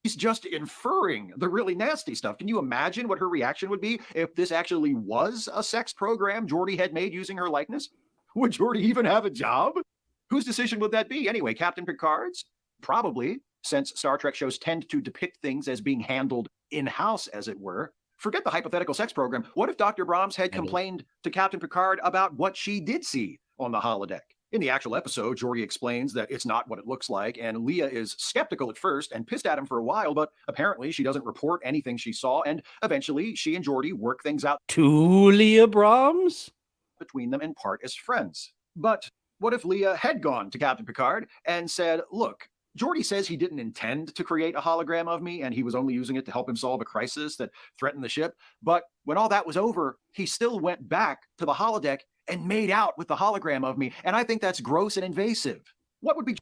He's just inferring the really nasty stuff. Can you imagine what her reaction would be if this actually was a sex program Geordi had made using her likeness? Would Geordi even have a job? Whose decision would that be anyway? Captain Picard's? Probably, since Star Trek shows tend to depict things as being handled in-house, as it were. Forget the hypothetical sex program. What if Dr. Brahms had complained to Captain Picard about what she did see on the holodeck? In the actual episode, Geordi explains that it's not what it looks like, and Leah is skeptical at first and pissed at him for a while, but apparently she doesn't report anything she saw, and eventually she and Geordi work things out To Leah Brahms? between them in part as friends. But what if Leah had gone to Captain Picard and said, look, Geordi says he didn't intend to create a hologram of me, and he was only using it to help him solve a crisis that threatened the ship, but when all that was over, he still went back to the holodeck and made out with the hologram of me, and I think that's gross and invasive. What would be...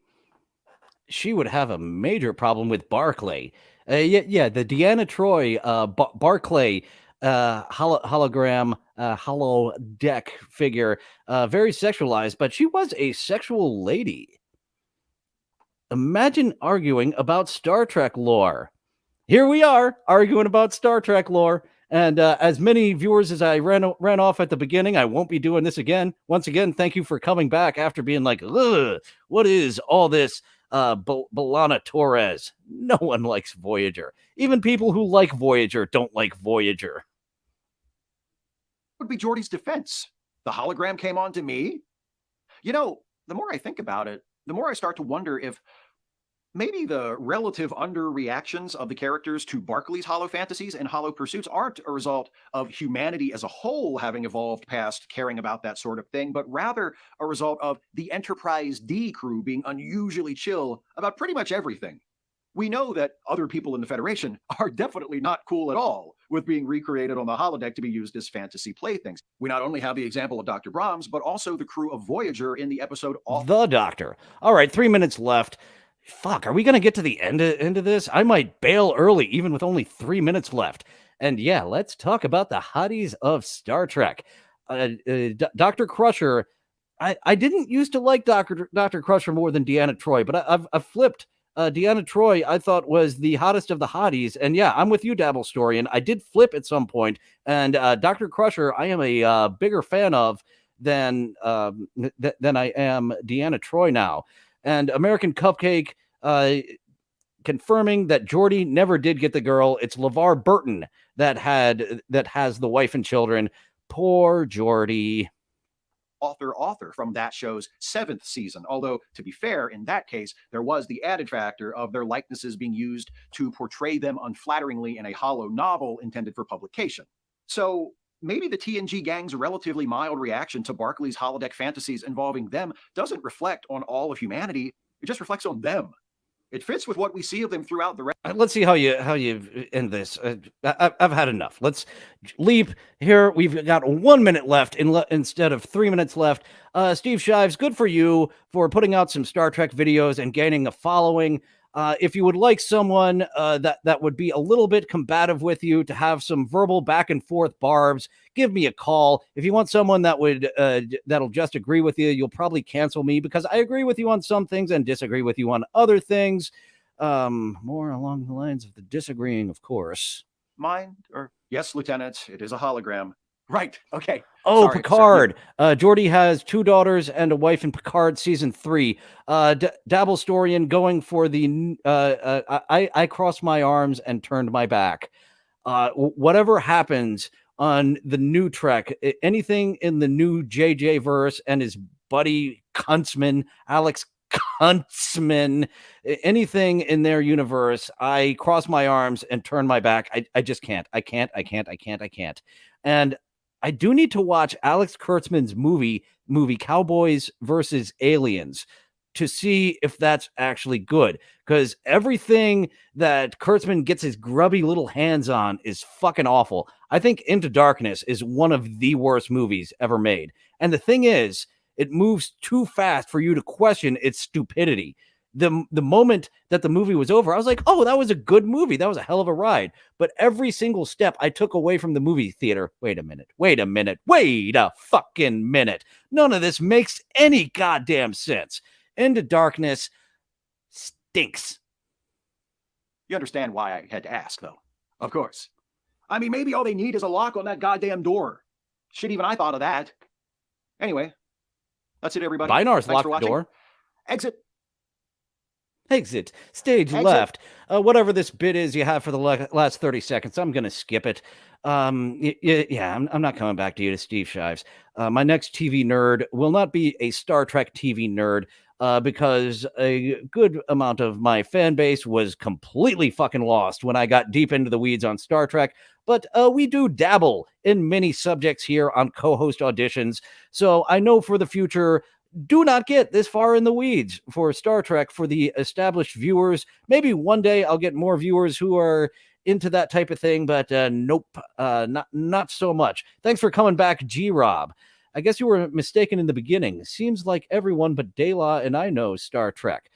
She would have a major problem with Barclay. The Deanna Troi, Barclay hologram, holodeck figure, very sexualized, but she was a sexual lady. Imagine arguing about Star Trek lore. Here we are arguing about Star Trek lore. And as many viewers as I ran off at the beginning, I won't be doing this again. Once again, thank you for coming back after being like, ugh, what is all this B'Elanna Torres? No one likes Voyager. Even people who like Voyager don't like Voyager. Would be Geordi's defense. The hologram came on to me. You know, the more I think about it, the more I start to wonder if maybe the relative underreactions of the characters to Barclay's hollow fantasies and hollow pursuits aren't a result of humanity as a whole having evolved past caring about that sort of thing, but rather a result of the Enterprise D crew being unusually chill about pretty much everything. We know that other people in the Federation are definitely not cool at all with being recreated on the holodeck to be used as fantasy playthings. We not only have the example of Dr. Brahms, but also the crew of Voyager in the episode The Doctor. All right, 3 minutes left. Fuck, are we going to get to the end of this? I might bail early, even with only 3 minutes left. And yeah, let's talk about the hotties of Star Trek. Dr. Crusher, I didn't used to like Dr. Crusher more than Deanna Troi, but I've flipped. Deanna Troi, I thought, was the hottest of the hotties. And yeah, I'm with you, Dabble Story. And I did flip at some point. And Dr. Crusher, I am a bigger fan of than I am Deanna Troi now. And American Cupcake confirming that Geordi never did get the girl. It's LeVar Burton that has the wife and children. Poor Geordi. Author from that show's 7th season. Although, to be fair, in that case, there was the added factor of their likenesses being used to portray them unflatteringly in a hollow novel intended for publication. So maybe the TNG gang's relatively mild reaction to Barclay's holodeck fantasies involving them doesn't reflect on all of humanity. It just reflects on them. It fits with what we see of them throughout the rest. Let's see how you end this. I've had enough. Let's leap here. We've got 1 minute left instead of 3 minutes left. Steve Shives, good for you for putting out some Star Trek videos and gaining a following. If you would like someone that would be a little bit combative with you to have some verbal back and forth barbs, give me a call. If you want someone that'll just agree with you, you'll probably cancel me because I agree with you on some things and disagree with you on other things. More along the lines of the disagreeing, of course. Yes, Lieutenant, it is a hologram. Right. Okay. Oh, Sorry, Picard. Geordi has 2 daughters and a wife in Picard season 3. Dabble Storian going for the I crossed my arms and turned my back. Whatever happens on the new Trek, anything in the new JJ verse and his buddy Kuntzman, Alex Kuntzman, anything in their universe, I cross my arms and turn my back. I just can't. I can't. And I do need to watch Alex Kurtzman's movie Cowboys versus Aliens to see if that's actually good. Because everything that Kurtzman gets his grubby little hands on is fucking awful. I think Into Darkness is one of the worst movies ever made. And the thing is, it moves too fast for you to question its stupidity. the moment that the movie was over, I was like, oh, that was a good movie. That was a hell of a ride. But every single step I took away from the movie theater, wait a fucking minute. None of this makes any goddamn sense. Into Darkness stinks. You understand why I had to ask, though. Of course. I mean, maybe all they need is a lock on that goddamn door. Shit, even I thought of that. Anyway, that's it, everybody. Binar's Thanks locked the door. Exit. Stage left. Whatever this bit is you have for the last 30 seconds, I'm going to skip it. I'm not coming back to you, to Steve Shives. My next TV nerd will not be a Star Trek TV nerd because a good amount of my fan base was completely fucking lost when I got deep into the weeds on Star Trek. But we do dabble in many subjects here on co-host auditions. So I know for the future, do not get this far in the weeds for Star Trek for the established viewers. Maybe one day I'll get more viewers who are into that type of thing, but nope, not so much. Thanks for coming back, G-Rob. I guess you were mistaken in the beginning. Seems like everyone but Dayla and I know Star Trek.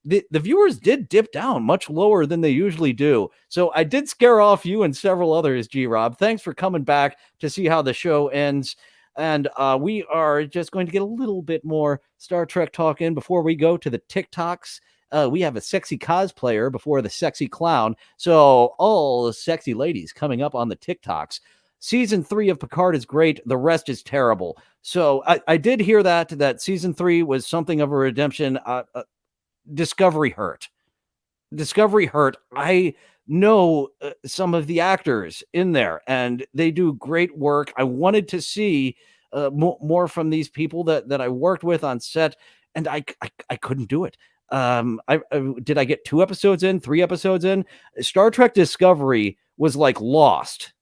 The viewers did dip down much lower than they usually do. So I did scare off you and several others, G-Rob. Thanks for coming back to see how the show ends. And we are just going to get a little bit more Star Trek talk in before we go to the TikToks. We have a sexy cosplayer before the sexy clown. So all the sexy ladies coming up on the TikToks. Season 3 of Picard is great. The rest is terrible. So I did hear that season 3 was something of a redemption. Discovery hurt. I know some of the actors in there, and they do great work. I wanted to see more from these people that I worked with on set, and I couldn't do it. Did I get 2 episodes in, 3 episodes in? Star Trek Discovery was like Lost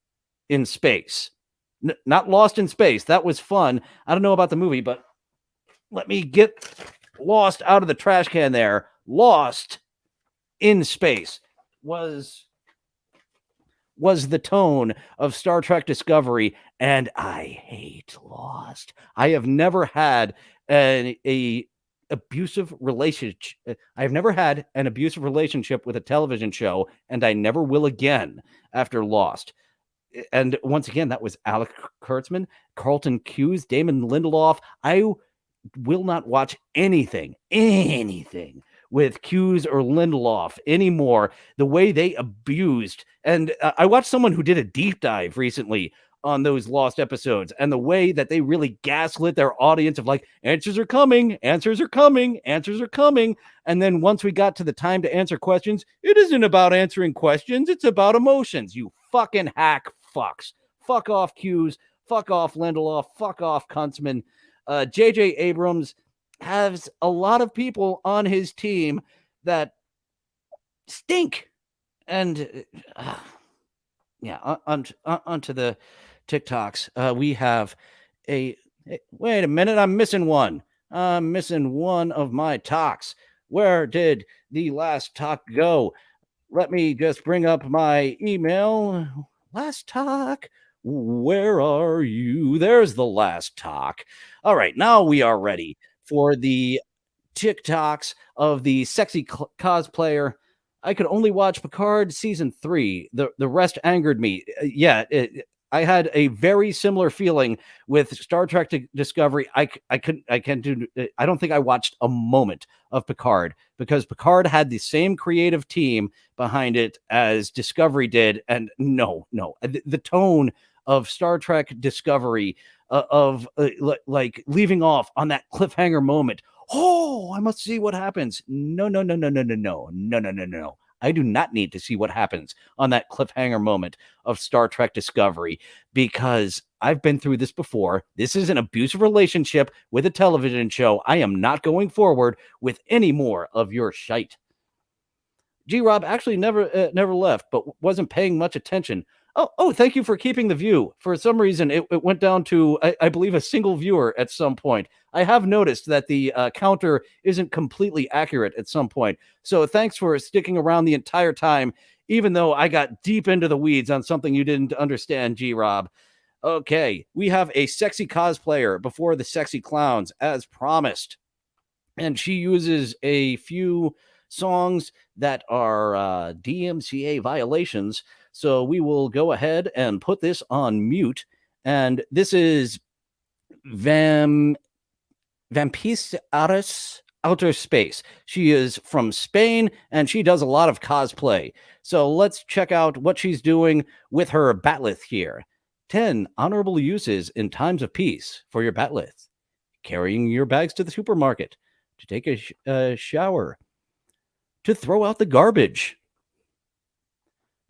in space. Not Lost in Space. That was fun. I don't know about the movie, but let me get Lost out of the trash can there. Lost in Space was the tone of Star Trek Discovery, and I hate Lost. I have never had an abusive relationship. I've never had an abusive relationship with a television show, and I never will again after Lost. And once again, that was Alec Kurtzman, Carlton Cuse, Damon Lindelof. I will not watch anything with Cuse or Lindelof anymore. The way they abused, and I watched someone who did a deep dive recently on those Lost episodes, and the way that they really gaslit their audience of like, answers are coming, and then once we got to the time to answer questions, it isn't about answering questions, it's about emotions. You fucking hack fucks. Fuck off, Cuse. Fuck off, Lindelof. Fuck off, Kuntzman. J.J. Abrams has a lot of people on his team that stink. And onto the TikToks. We have wait a minute, I'm missing one. I'm missing one of my talks. Where did the last talk go? Let me just bring up my email. Last talk. Where are you? There's the last talk. All right, now we are ready for the TikToks of the sexy cosplayer. I could only watch Picard season 3. The rest angered me. I had a very similar feeling with Star Trek Discovery. I don't think I watched a moment of Picard because Picard had the same creative team behind it as Discovery did. And no, the tone of Star Trek Discovery like leaving off on that cliffhanger moment. Oh, I must see what happens. No. I do not need to see what happens on that cliffhanger moment of Star Trek Discovery because I've been through this before. This is an abusive relationship with a television show. I am not going forward with any more of your shite. G-Rob actually never left, but wasn't paying much attention. Oh, thank you for keeping the view. For some reason, it went down to, I believe, a single viewer at some point. I have noticed that the counter isn't completely accurate at some point. So thanks for sticking around the entire time, even though I got deep into the weeds on something you didn't understand, G-Rob. Okay, we have a sexy cosplayer before the sexy clowns, as promised. and she uses a few songs that are DMCA violations. So we will go ahead and put this on mute. And this is Vampiste Aris Outer Space. She is from Spain and she does a lot of cosplay. So let's check out what she's doing with her batleth here. 10 honorable uses in times of peace for your batleth. Carrying your bags to the supermarket, to take a shower, to throw out the garbage,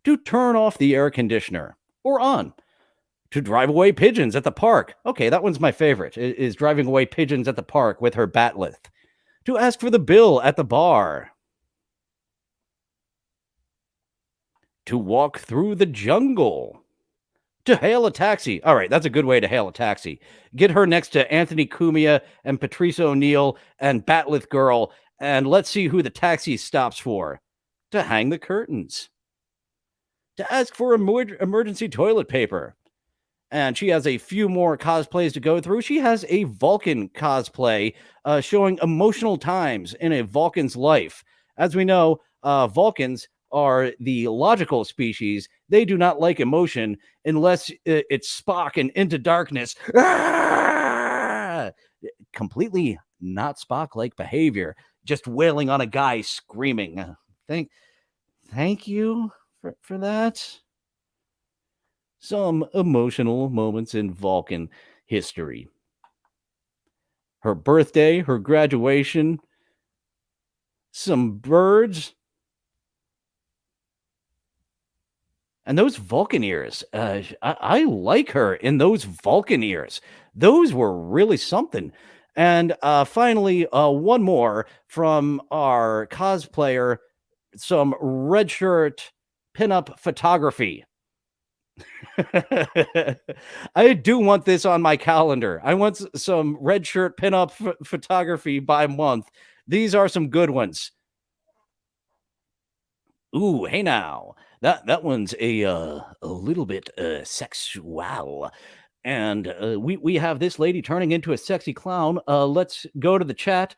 to turn off the air conditioner or on, to drive away pigeons at the park. Okay, that one's my favorite, is driving away pigeons at the park with her batleth. To ask for the bill at the bar. To walk through the jungle. To hail a taxi. All right, that's a good way to hail a taxi. Get her next to Anthony Cumia and Patrice O'Neill and Batleth Girl, and let's see who the taxi stops for. To hang the curtains. To ask for emergency toilet paper. And she has a few more cosplays to go through. She has a Vulcan cosplay showing emotional times in a Vulcan's life. As we know, Vulcans are the logical species. They do not like emotion unless it's Spock and Into Darkness. Ah! Completely not Spock-like behavior. Just wailing on a guy screaming. Thank you for that. Some emotional moments in Vulcan history. Her birthday, her graduation, some birds, and those Vulcan ears. I like her in those Vulcan ears. Those were really something. And finally, one more from our cosplayer, some red shirt pinup photography. I do want this on my calendar. I want some red shirt pinup photography by month. These are some good ones. Ooh, hey now. That one's a little bit sexual. And we have this lady turning into a sexy clown. Let's go to the chat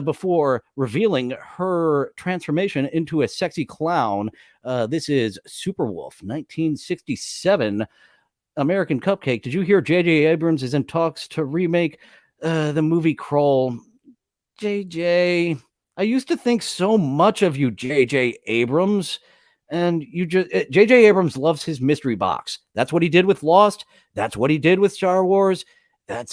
before revealing her transformation into a sexy clown. This is Superwolf, 1967, American Cupcake. Did you hear J.J. Abrams is in talks to remake the movie Kroll? JJ, I used to think so much of you, J.J. Abrams. And you just J.J. Abrams loves his mystery box. That's what he did with Lost. That's what he did with Star Wars. I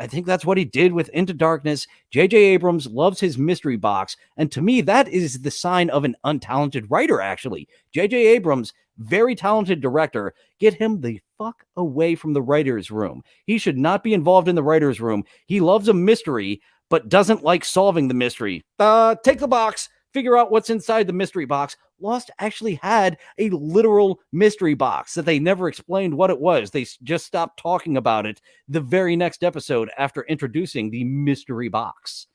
think that's what he did with Into Darkness. J.J. Abrams loves his mystery box. And to me, that is the sign of an untalented writer, actually. J.J. Abrams, very talented director. Get him the fuck away from the writer's room. He should not be involved in the writer's room. He loves a mystery, but doesn't like solving the mystery. Take the box. Figure out what's inside the mystery box. Lost actually had a literal mystery box that they never explained what it was. They just stopped talking about it the very next episode after introducing the mystery box.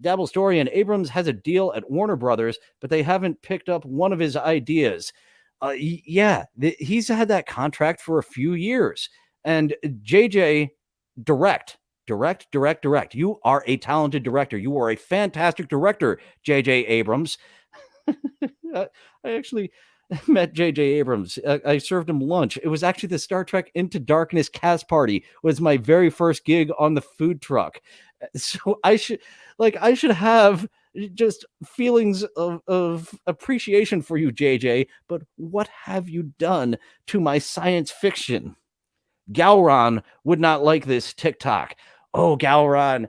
Dabble Story and Abrams has a deal at Warner Brothers, but they haven't picked up one of his ideas. He's had that contract for a few years. And JJ, direct. You are a talented director. You are a fantastic director, J.J. Abrams. I actually met J.J. Abrams. I served him lunch. It was actually the Star Trek Into Darkness cast party. It was my very first gig on the food truck. So I should have just feelings of appreciation for you, JJ. But what have you done to my science fiction? Gowron would not like this TikTok. Oh, Gowron.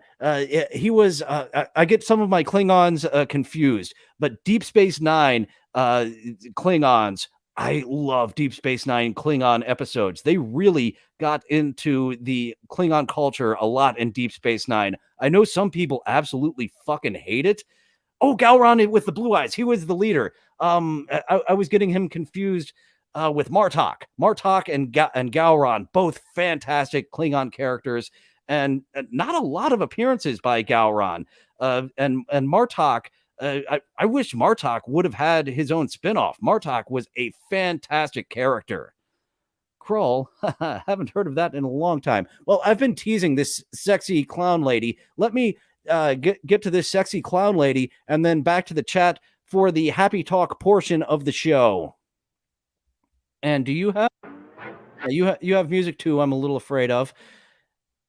He was, I get some of my Klingons confused, but Deep Space Nine Klingons, I love Deep Space Nine Klingon episodes. They really got into the Klingon culture a lot in Deep Space Nine. I know some people absolutely fucking hate it. Oh, Gowron with the blue eyes. He was the leader. I was getting him confused with Martok. Martok and Gowron, both fantastic Klingon characters. And not a lot of appearances by Gowron. And Martok, I wish Martok would have had his own spinoff. Martok was a fantastic character. Krull, haven't heard of that in a long time. Well, I've been teasing this sexy clown lady. Let me get to this sexy clown lady, and then back to the chat for the happy talk portion of the show. And do you have you have music too? I'm a little afraid of.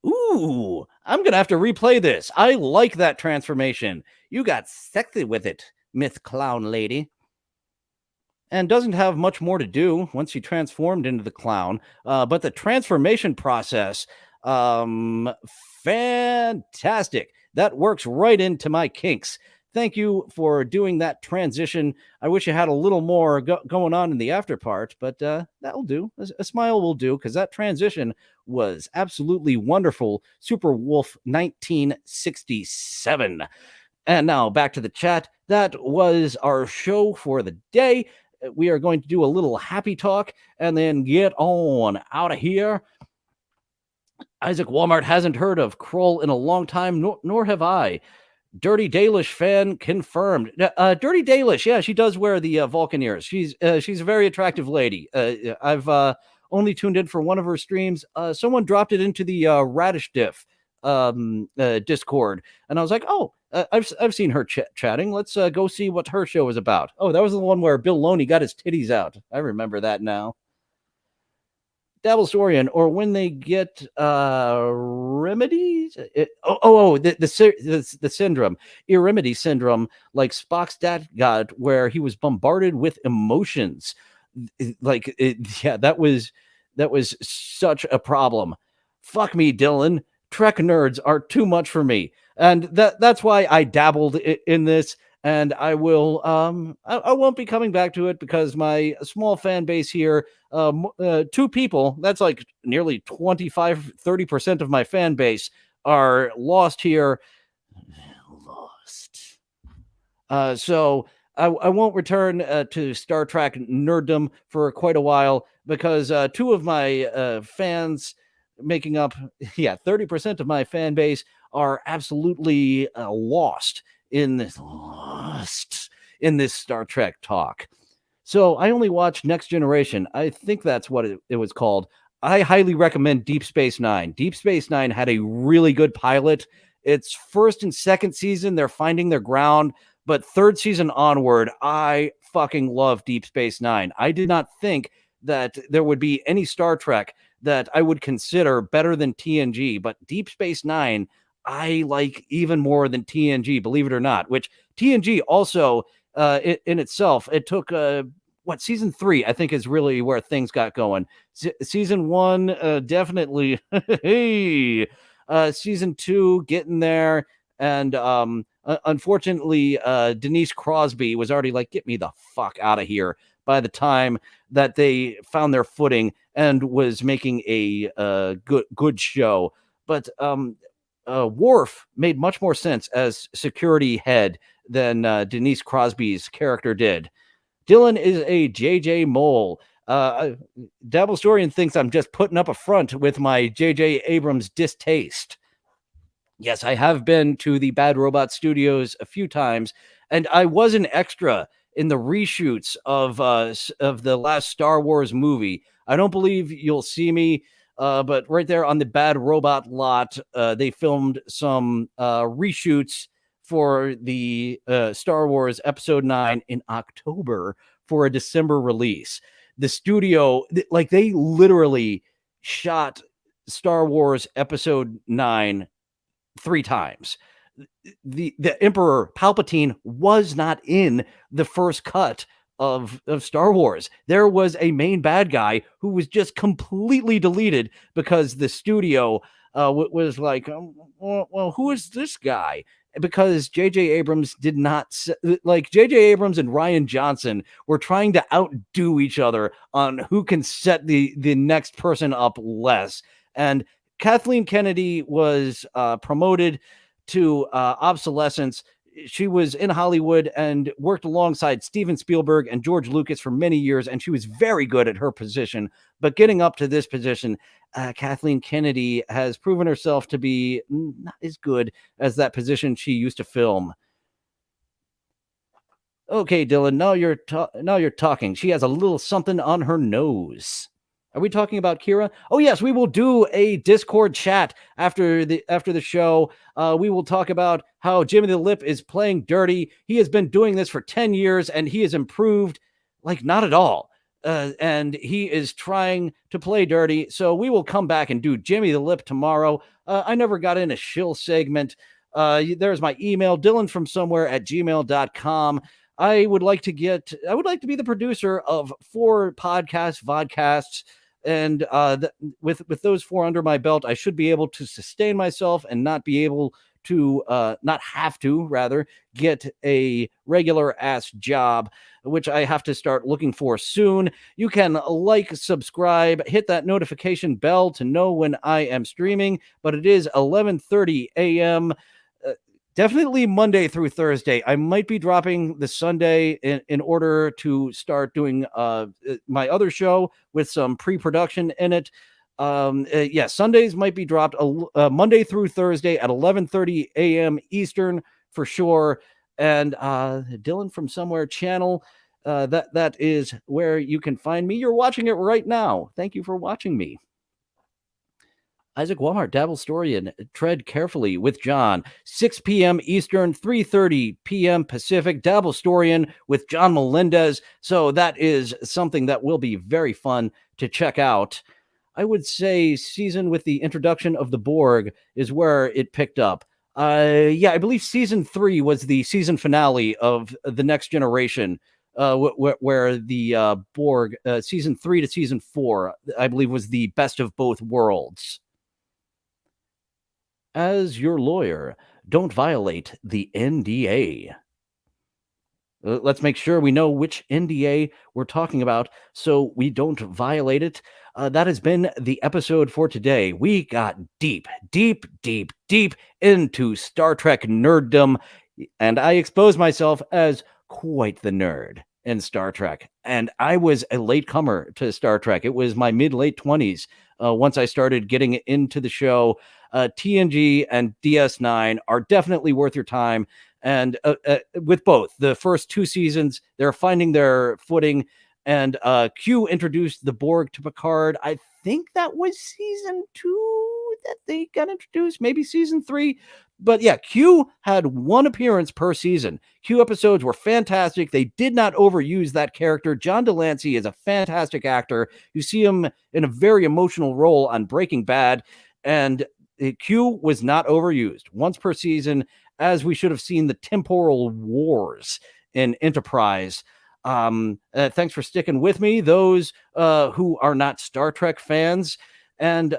Ooh, I'm gonna have to replay this. I like that transformation. You got sexy with it, Myth Clown Lady. And doesn't have much more to do once she transformed into the clown. But the transformation process, fantastic. That works right into my kinks. Thank you for doing that transition. I wish you had a little more going on in the after part, but that'll do. A smile will do, because that transition was absolutely wonderful. Super Wolf 1967. And now back to the chat. That was our show for the day. We are going to do a little happy talk and then get on out of here. Isaac Walmart hasn't heard of Kroll in a long time, nor have I. Dirty Dalish fan confirmed. Dirty Dalish, yeah, she does wear the Vulcan ears. She's a very attractive lady. I've only tuned in for one of her streams. Someone dropped it into the Radish Diff Discord, and I was like, oh, I've seen her chatting. Let's go see what her show is about. Oh, that was the one where Bill Loney got his titties out. I remember that now. Dabblestorian, or when they get remedies. The syndrome, irremedy syndrome, like Spock's dad got, where he was bombarded with emotions. That was such a problem. Fuck me, Dillon. Trek nerds are too much for me, and that's why I dabbled in this. And I will I won't be coming back to it, because my small fan base here, 2 people, that's like nearly 25-30% of my fan base, are lost here. Lost. So I won't return to Star Trek nerddom for quite a while, because 2 of my fans, making up 30% of my fan base, are absolutely lost in this Star Trek talk. So I only watched Next Generation. I think that's what it was called. I highly recommend Deep Space Nine. Deep Space Nine had a really good pilot. Its first and second season, they're finding their ground, but third season onward, I fucking love Deep Space Nine. I did not think that there would be any Star Trek that I would consider better than TNG, but Deep Space Nine I like even more than TNG, believe it or not, which TNG also in itself, it took season 3, I think, is really where things got going. Season 1, definitely. Hey, season 2 getting there. And unfortunately, Denise Crosby was already like, get me the fuck out of here, by the time that they found their footing and was making a good show. But Worf made much more sense as security head than Denise Crosby's character did. Dillon is a JJ mole. Dabblestorian thinks I'm just putting up a front with my JJ Abrams distaste. Yes, I have been to the Bad Robot Studios a few times, and I was an extra in the reshoots of the last Star Wars movie. I don't believe you'll see me, but right there on the Bad Robot lot, they filmed some reshoots for the Star Wars Episode 9 in October for a December release. The studio, they literally shot Star Wars Episode 9 3 times. The Emperor Palpatine was not in the first cut of Star Wars. There was a main bad guy who was just completely deleted because the studio was like, well, who is this guy? Because J.J. Abrams did not, J.J. Abrams and Rian Johnson were trying to outdo each other on who can set the next person up less. And Kathleen Kennedy was promoted to obsolescence. She was in Hollywood and worked alongside Steven Spielberg and George Lucas for many years, and she was very good at her position. But getting up to this position, Kathleen Kennedy has proven herself to be not as good as that position she used to film. Okay, Dillon, now you're talking. She has a little something on her nose. Are we talking about Kira? Oh yes, we will do a Discord chat after the show. We will talk about how Jimmy the Lip is playing dirty. He has been doing this for 10 years and he has improved like not at all. And he is trying to play dirty. So we will come back and do Jimmy the Lip tomorrow. I never got in a shill segment. There's my email, dillonfromsomewhere@gmail.com. I would like to be the producer of 4 vodcasts. And with those 4 under my belt, I should be able to sustain myself and not have to get a regular ass job, which I have to start looking for soon. You can subscribe, hit that notification bell to know when I am streaming, but it is 11:30 a.m. Definitely Monday through Thursday. I might be dropping the Sunday in order to start doing my other show with some pre-production in it. Sundays might be dropped Monday through Thursday at 11:30 a.m. Eastern for sure. And Dillon from Somewhere channel, that is where you can find me. You're watching it right now. Thank you for watching me. Isaac Walmart, Dabblestorian, Tread Carefully with John, 6 p.m. Eastern, 3:30 p.m. Pacific, Dabblestorian with John Melendez. So that is something that will be very fun to check out. I would say season with the introduction of the Borg is where it picked up. I believe season 3 was the season finale of The Next Generation, where the Borg, season 3 to season 4, I believe was the best of both worlds. As your lawyer, don't violate the NDA. Let's make sure we know which NDA we're talking about so we don't violate it. That has been the episode for today. We got deep into Star Trek nerddom, and I exposed myself as quite the nerd in Star Trek. And I was a latecomer to Star Trek. It was my mid-late 20s once I started getting into the show. TNG and DS9 are definitely worth your time. And with both, the first 2 seasons, they're finding their footing. And Q introduced the Borg to Picard. I think that was season 2 that they got introduced, maybe season 3. But yeah, Q had 1 appearance per season. Q episodes were fantastic. They did not overuse that character. John Delancey is a fantastic actor. You see him in a very emotional role on Breaking Bad. And Q was not overused once per season, as we should have seen the temporal wars in Enterprise. Thanks for sticking with me, those who are not Star Trek fans. And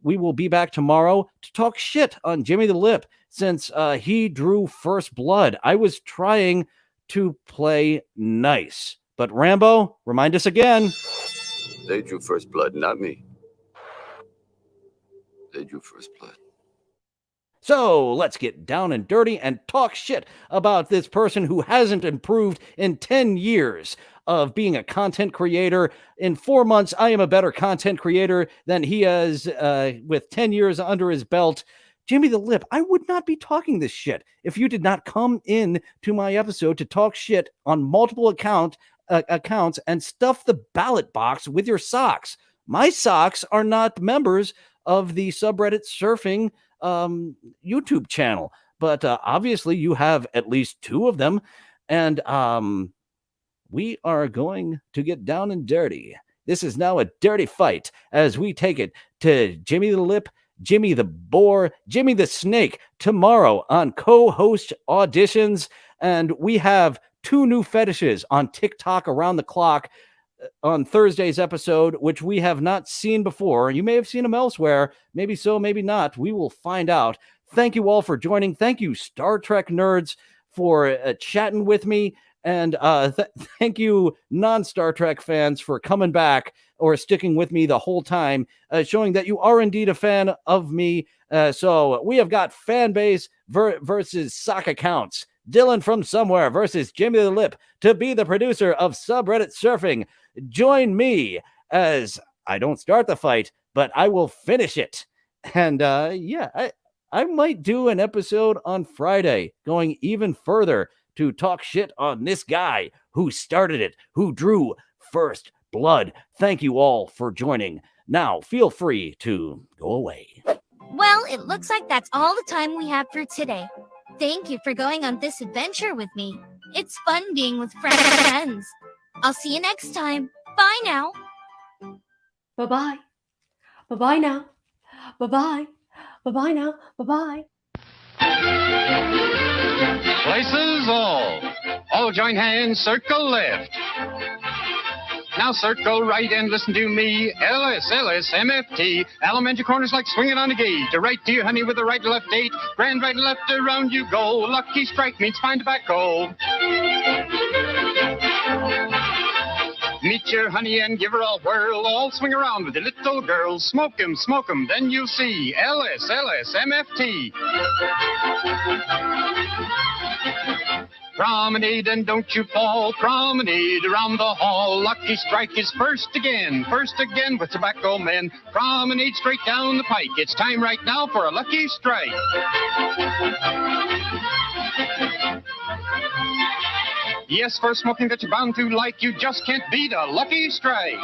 we will be back tomorrow to talk shit on Jimmy the Lip, since he drew first blood. I was trying to play nice. But Rambo, remind us again. They drew first blood, not me. They drew first blood. So let's get down and dirty and talk shit about this person who hasn't improved in 10 years of being a content creator. In 4 months, I am a better content creator than he has with 10 years under his belt. Jimmy the Lip, I would not be talking this shit if you did not come in to my episode to talk shit on multiple accounts and stuff the ballot box with your socks. My socks are not members of the subreddit surfing YouTube channel, but obviously you have at least 2 of them, and we are going to get down and dirty. This is now a dirty fight as we take it to Jimmy the Lip, Jimmy the Boar, Jimmy the Snake tomorrow on co-host auditions, and we have 2 new fetishes on TikTok around the clock on Thursday's episode, which we have not seen before. You may have seen them elsewhere. Maybe so, maybe not. We will find out. Thank you all for joining. Thank you, Star Trek nerds, for chatting with me. And thank you, non-Star Trek fans, for coming back or sticking with me the whole time, showing that you are indeed a fan of me. So we have got fan base versus sock accounts. Dillon from Somewhere versus Jimmy the Lip to be the producer of Subreddit Surfing. Join me as I don't start the fight, but I will finish it. And I might do an episode on Friday going even further to talk shit on this guy who started it, who drew first blood. Thank you all for joining. Now, feel free to go away. Well, it looks like that's all the time we have for today. Thank you for going on this adventure with me. It's fun being with friends. I'll see you next time. Bye now. Bye-bye. Bye-bye now. Bye-bye. Bye-bye now. Bye-bye. Places all join hands, circle left. Now circle right and listen to me. LS, MFT. Elementary corners like swinging on a gate. To right to your honey with the right to left date. Grand right and left around you go. Lucky strike means fine tobacco. Meet your honey and give her a whirl. All swing around with the little girls. Smoke 'em, then you'll see. LS, MFT. Promenade and don't you fall. Promenade around the hall. Lucky strike is first again with tobacco men. Promenade straight down the pike. It's time right now for a lucky strike. Yes, for smoking that you're bound to like, you just can't beat a lucky strike.